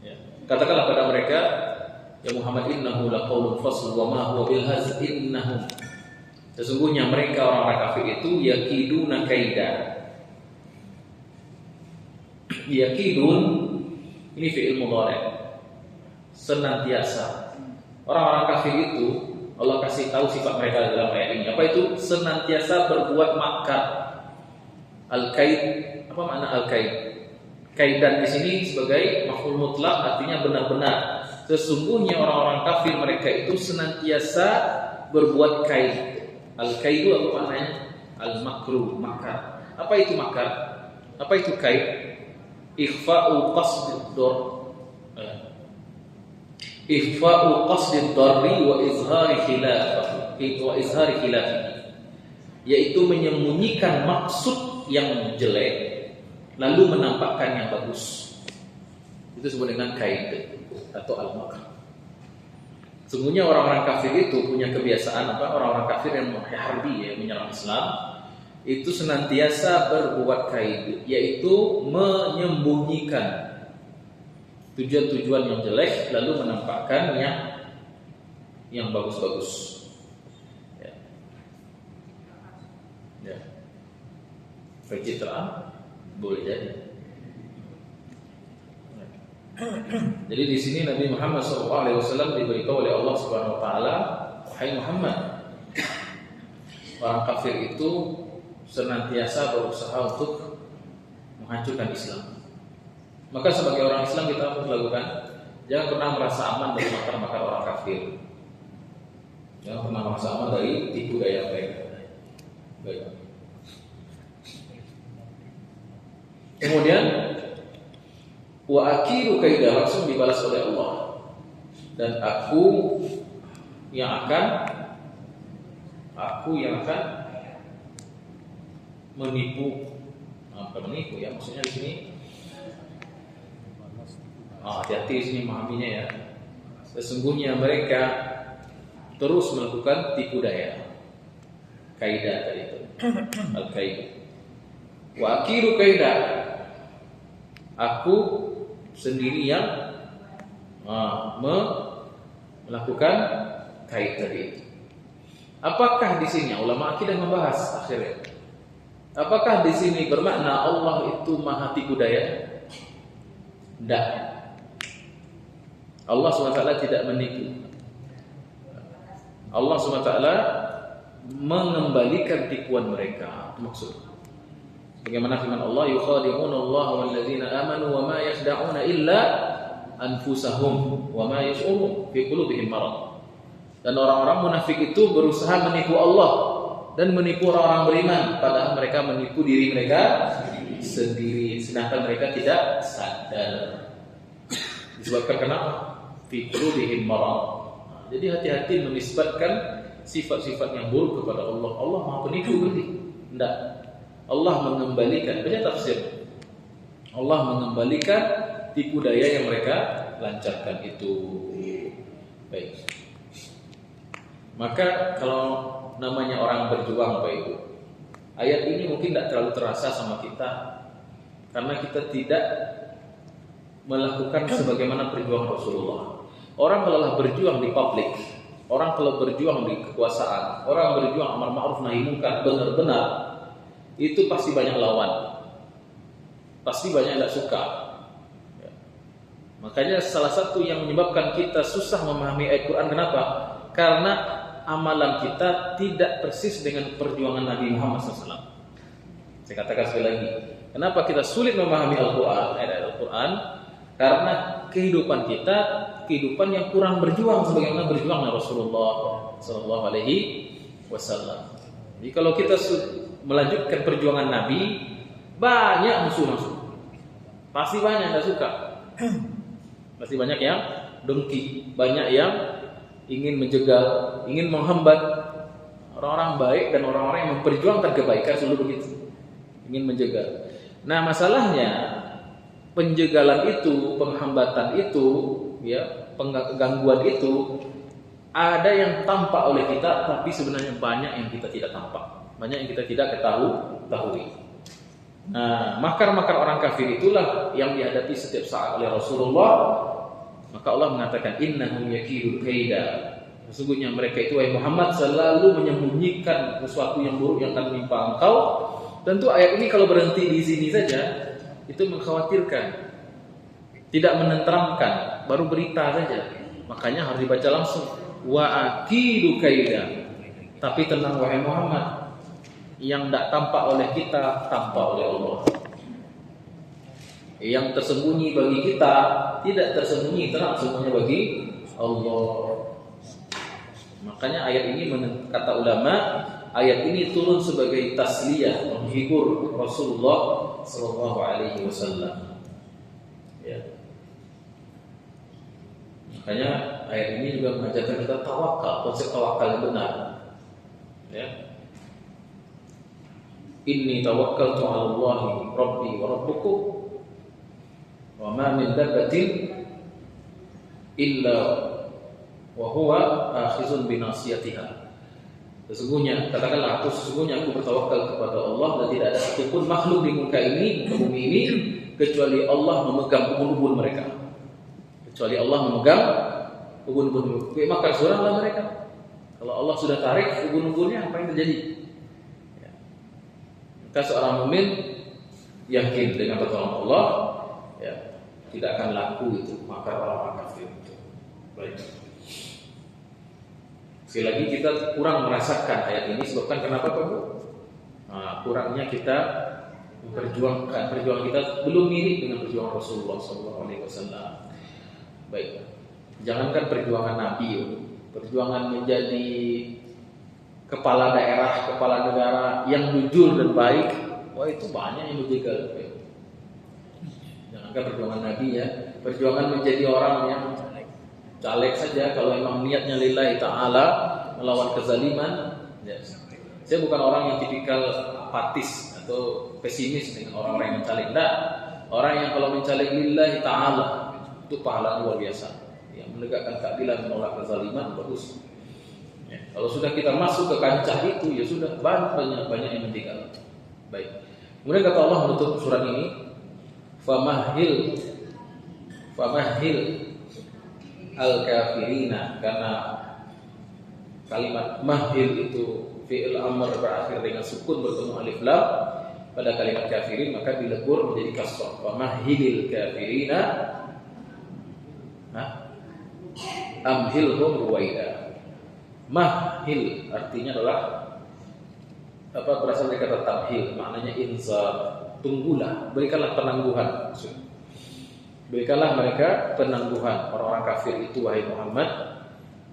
Ya. Katakanlah pada mereka, ya Muhammad, innahu laqaulun fasl wa ma huwa bil hadzal innahum. Sesungguhnya mereka orang-orang kafir itu yakiduna kaida. Yakidun ini fi'il mudhari'. Senantiasa. Orang-orang kafir itu Allah kasih tahu sifat mereka dalam ayat ini. Apa itu? Senantiasa berbuat makar. Al-kaid, apa makna al-kaid? Kaidan di sini sebagai maf'ul mutlaq, artinya benar-benar. Sesungguhnya orang-orang kafir mereka itu senantiasa berbuat kaid. Al-kaidu apa maknanya? Al-makru, makar. Apa itu makar? Apa itu kaid? Ikhfa'u qasdid dar. Ikhfa'u qasdid darri wa izhari khilafihi. Yaitu menyembunyikan maksud yang jelek lalu menampakkan yang bagus. Itu disebut dengan kaid atau al-makr. Sungguhnya orang-orang kafir itu punya kebiasaan apa? Orang-orang kafir yang harbi, ya, menyerang Islam, itu senantiasa berbuat kaid, yaitu menyembunyikan tujuan-tujuan yang jelek lalu menampakkan yang bagus-bagus. Ya. Ya. Pencitraan boleh jadi. Jadi di sini Nabi Muhammad SAW diberitahu oleh Allah Subhanahu Wa Taala, wahai Muhammad, orang kafir itu senantiasa berusaha untuk menghancurkan Islam. Maka sebagai orang Islam kita harus lakukan, jangan pernah merasa aman dari makar-makar orang kafir. Jangan pernah merasa aman dari tipu daya mereka. Baik. Kemudian wa akiru kaidah, langsung dibalas oleh Allah. Dan aku yang akan menipu. Apa menipu ya? Maksudnya di sini hati-hati di sini memahaminya ya. Sesungguhnya mereka terus melakukan tipu daya. Kaidah tadi itu. Al-kaidah. Wa akiru kaidah. Aku sendiri yang melakukan kait tadi itu. Apakah di sini ulama akidah membahas akhirnya? Apakah di sini bermakna Allah itu maha tipu daya? Tidak. Allah SWT tidak menipu. Allah SWT mengembalikan tipuan mereka. Maksud bagaimana firman Allah, yukhadi'una Allah walladzina amanu wa ma yakhda'una illa anfusahum wa ma yash'urun fi qulubihim marad. Dan orang-orang munafik itu berusaha menipu Allah dan menipu orang-orang beriman, padahal mereka menipu diri mereka sendiri, sedangkan mereka tidak sadar. Disebabkan kenapa? Fi qulubihim marad. Jadi hati-hati menisbatkan sifat-sifat yang buruk kepada Allah. Allah Maha Penipu berarti? Tidak. Allah mengembalikan, baca tafsir. Allah mengembalikan tipu daya yang mereka lancarkan itu. Baik. Maka kalau namanya orang berjuang Bapak Ibu, ayat ini mungkin tidak terlalu terasa sama kita karena kita tidak melakukan sebagaimana perjuangan Rasulullah. Orang kalau berjuang di publik, orang kalau berjuang di kekuasaan, orang berjuang amar ma'ruf nahi munkar benar-benar, itu pasti banyak lawan, pasti banyak yang tidak suka. Ya. Makanya salah satu yang menyebabkan kita susah memahami ayat Quran, kenapa? Karena amalan kita tidak persis dengan perjuangan Nabi Muhammad SAW. Saya katakan sekali lagi, kenapa kita sulit memahami Al-Quran, ayat Al-Quran? Karena kehidupan kita, kehidupan yang kurang berjuang sebagaimana berjuang Rasulullah SAW. Jadi kalau kita melanjutkan perjuangan Nabi, banyak musuh masuk. Pasti banyak yang tidak suka. Pasti banyak yang dengki, banyak yang ingin menjegal, ingin menghambat orang-orang baik dan orang-orang yang memperjuangkan kebaikan selalu begitu, ingin menjegal. Nah, masalahnya penjegalan itu, penghambatan itu, ya, penggangguan itu ada yang tampak oleh kita, tapi sebenarnya banyak yang kita tidak tampak, banyak yang kita tidak ketahui. Nah, makar-makar orang kafir itulah yang dihadapi setiap saat oleh Rasulullah. Maka Allah mengatakan innahum yakidun kaida. Sesungguhnya mereka itu, wahai Muhammad, selalu menyembunyikan sesuatu yang buruk yang akan menimpa engkau. Tentu ayat ini kalau berhenti di sini saja itu mengkhawatirkan, tidak menenteramkan, baru berita saja. Makanya harus dibaca langsung. Wa akidu kaida. Tapi tenang wahai Muhammad, yang tidak tampak oleh kita tampak oleh Allah. Yang tersembunyi bagi kita tidak tersembunyi, terang semuanya bagi Allah. Makanya ayat ini, kata ulama, ayat ini turun sebagai tasliyah, menghibur Rasulullah sallallahu alaihi wasallam. Ya. Makanya ayat ini juga mengajarkan kita tawakal, konsep tawakal yang benar. Ya. Inni tawakkaltu 'ala Allahi rabbi wa rabbukum wa ma min dabbatin illa wa huwa akhizun bi nasiyatiha. Sesungguhnya, katakanlah sesungguhnya aku bertawakal kepada Allah dan tidak ada satupun makhluk di muka bumi ini kecuali Allah memegang ubun-ubun mereka. Kecuali Allah memegang ubun-ubun. Maka surahlah mereka. Kalau Allah sudah tarik ubun-ubunnya, apa yang terjadi? Maka seorang mukmin yakin dengan pertolongan Allah, ya, tidak akan laku itu makar orang kafir itu. Baik. Sekali lagi kita kurang merasakan ayat ini, sebabkan kenapa Pak Bu? Nah, kurangnya kita memperjuangkan, perjuangan kita belum mirip dengan perjuangan Rasulullah SAW. Baik. Jangankan perjuangan Nabi, perjuangan menjadi kepala daerah, kepala negara yang jujur dan baik, wah itu banyak yang menjegal. Jangankan perjuangan Nabi, ya, perjuangan menjadi orang yang caleg saja, kalau memang niatnya lillahi ta'ala melawan kezaliman, ya. Saya bukan orang yang tipikal apatis atau pesimis dengan orang-orang yang mencaleg. Nah, orang yang kalau mencaleg lillahi ta'ala itu pahala luar biasa, ya, menegakkan keadilan, menolak kezaliman, bagus. Ya, kalau sudah kita masuk ke kancah itu, ya sudah banyak yang meninggal. Baik. Kemudian kata Allah menutup surat ini, famahil al-kafirina, karena kalimat mahil itu fi'il amr berakhir dengan sukun bertemu alif lam pada kalimat kafirin, maka dilebur menjadi kasrah. Famahilil kafirina amhilhum ruwaida. Mahil artinya adalah berasal dari kata tamhil, maknanya inzar, tunggulah, berikanlah penangguhan. Berikanlah mereka penangguhan, orang-orang kafir itu wahai Muhammad.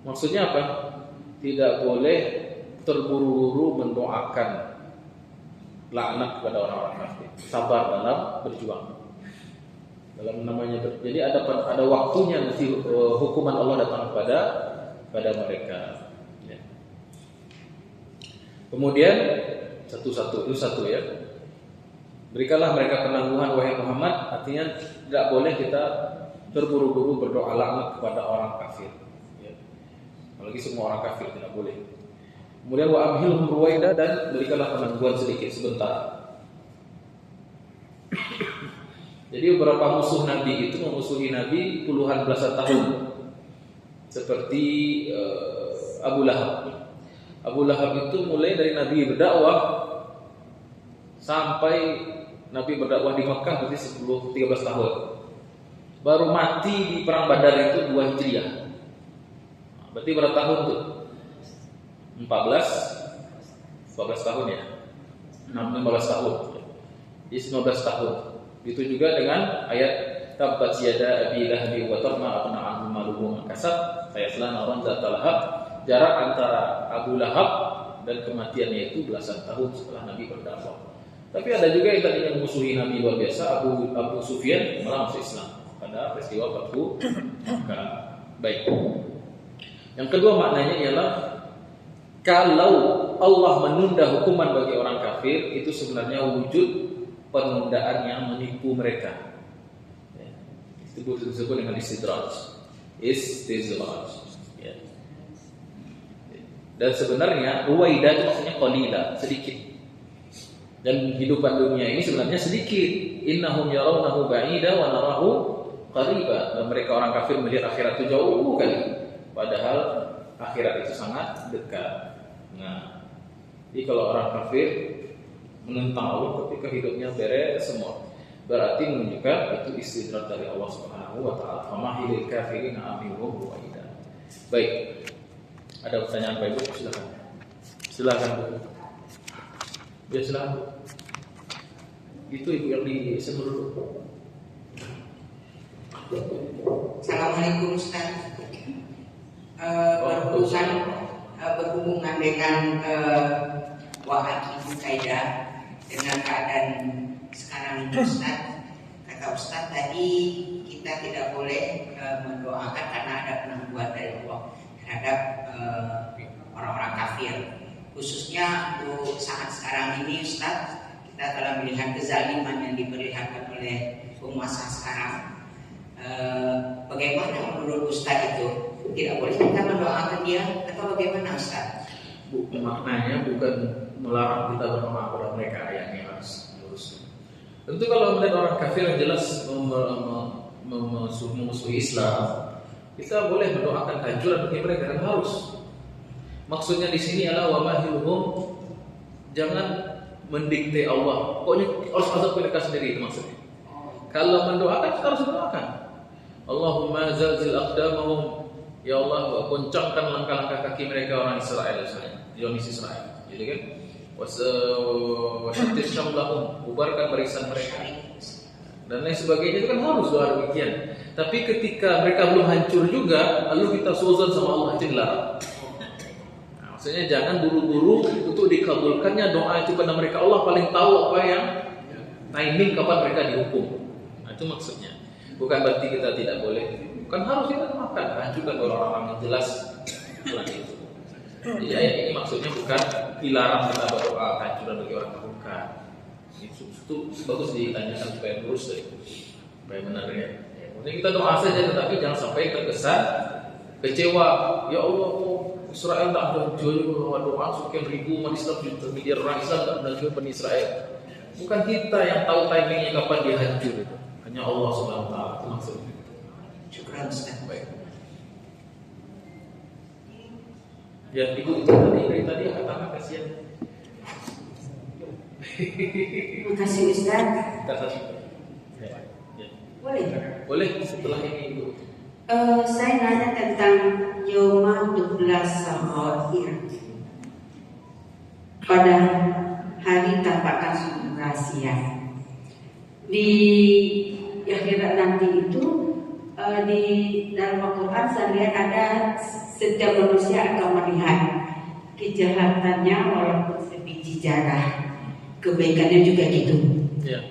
Maksudnya apa? Tidak boleh terburu-buru mendoakan laknat kepada orang-orang kafir. Sabar dalam berjuang. Dalam namanya jadi ada waktunya nanti hukuman Allah datang pada mereka. Ya. Kemudian satu ya. Berikanlah mereka penangguhan wahai Muhammad, artinya tidak boleh kita terburu-buru berdoa laknat kepada orang kafir. Ya. Apalagi semua orang kafir tidak boleh. Kemudian wa amhilhum ruwaida, dan berikanlah penangguhan sedikit sebentar. Jadi beberapa musuh Nabi itu memusuhi Nabi puluhan belasan tahun. Seperti Abu Lahab. Abu Lahab itu mulai dari Nabi berdakwah sampai Nabi berdakwah di Mekah berarti 13 tahun. Baru mati di perang Badar itu 2 Hijriah. Berarti berapa tahun tuh? 14 tahun ya. 15 tahun. Jadi 19 tahun. Itu juga dengan ayat tabbat yada abi lahabi wa tab ma aghna anhu maluhu wa ma kasab sayasla naran zatal lahab. Jarak antara Abu Lahab dan kematiannya itu belasan tahun setelah Nabi berdakwah. Tapi ada juga yang tadinya memusuhi Nabi luar biasa, Abu Sufyan malah masuk Islam pada peristiwa Fathu Makkah. Baik. Yang kedua maknanya ialah kalau Allah menunda hukuman bagi orang kafir, itu sebenarnya wujud penundaan yang menipu mereka. Itu disebut dengan istidraj. Ya. Dan sebenarnya ruwaida itu maksudnya qalila, sedikit. Dan kehidupan dunia ini sebenarnya sedikit. Innahum yarawnahu ba'ida wa narahu qariba. Dan mereka orang kafir melihat akhirat itu jauh kali. Padahal akhirat itu sangat dekat. Nah, jadi kalau orang kafir menentang Allah ketika hidupnya beres semua, berarti menunjukkan itu istidraj dari Allah Subhanahu wa taala. Famahilil kafirin amilhum ruwaida. Baik. Ada pertanyaan Pak Ibu? Silakan. Silakan Bu. Ya silakan Bu. Itu Ibu yang di sebelah dulu. Assalamualaikum Ustaz. Berhubungan dengan wa'akibu kaidah dengan keadaan sekarang ini Ustaz. Kata Ustaz tadi kita tidak boleh mendoakan karena ada penangguhan dari Allah terhadap orang-orang kafir. Khususnya untuk saat sekarang ini Ustaz, kita telah melihat kezaliman yang diperlihatkan oleh penguasa sekarang. Bagaimana menurut Ustaz itu? Tidak boleh kita mendoakan dia atau bagaimana Ustaz? Maknanya bukan melarang kita berdoa kepada mereka, ayatnya harus lurus. Tentu kalau melihat orang kafir yang jelas memusuhi Islam, kita boleh mendoakan kehancuran bagi mereka, dan harus. Maksudnya di sini adalah wa mahilhum, jangan mendikte Allah. Pokoknya harus azab mereka sendiri, itu maksudnya. Kalau mendoakan kita harus mendoakan. Allahumma zalzil aqdamahum, ya Allah, goncangkan langkah-langkah kaki mereka orang Israel, Zionis Israel. Jadi kan, wasyatir syamlahum, ubarkan barisan mereka, dan lain sebagainya. Itu kan harus doa demikian. Tapi ketika mereka belum hancur juga, lalu kita suzon sama Allah, itu dilarang. Nah, maksudnya jangan buru-buru untuk dikabulkannya doa itu pada mereka. Allah paling tahu apa yang timing kapan mereka dihukum. Nah, itu maksudnya. Bukan berarti kita tidak boleh. Bukan harus kita makan, hancurkan orang-orang yang jelas itu. Jadi ayat ini maksudnya bukan dilarang kita berdoa kehancuran bagi orang kafir. Bukan. Itu bagus ditanyakan supaya lurus deh, supaya benar ya. Maksudnya kita doa saja, tetapi jangan sampai terkesan kecewa. Ya Allah, Israel tak hancur, doa sekian ribu umat Islam, juta miliar orang Islam tak hancur Bani Israel. Bukan kita yang tahu timingnya kapan dia hancur itu. Hanya Allah Subhanahu wa taala, itu maksudnya. Syukran Ustaz. Baik. Ya, Ibu itu dari tadi katakan kasihan. Terima kasih Ustaz. Kita kasih. Ya. Boleh? Boleh setelah ini Ibu. Saya nanya tentang Yaumatul Sahair. Pada hari tanpa kasus rahasia. Di akhirat nanti itu di dalam Al-Quran saya lihat ada setiap manusia akan melihat kejahatannya walaupun sebiji jarah, kebaikannya juga gitu. Ya.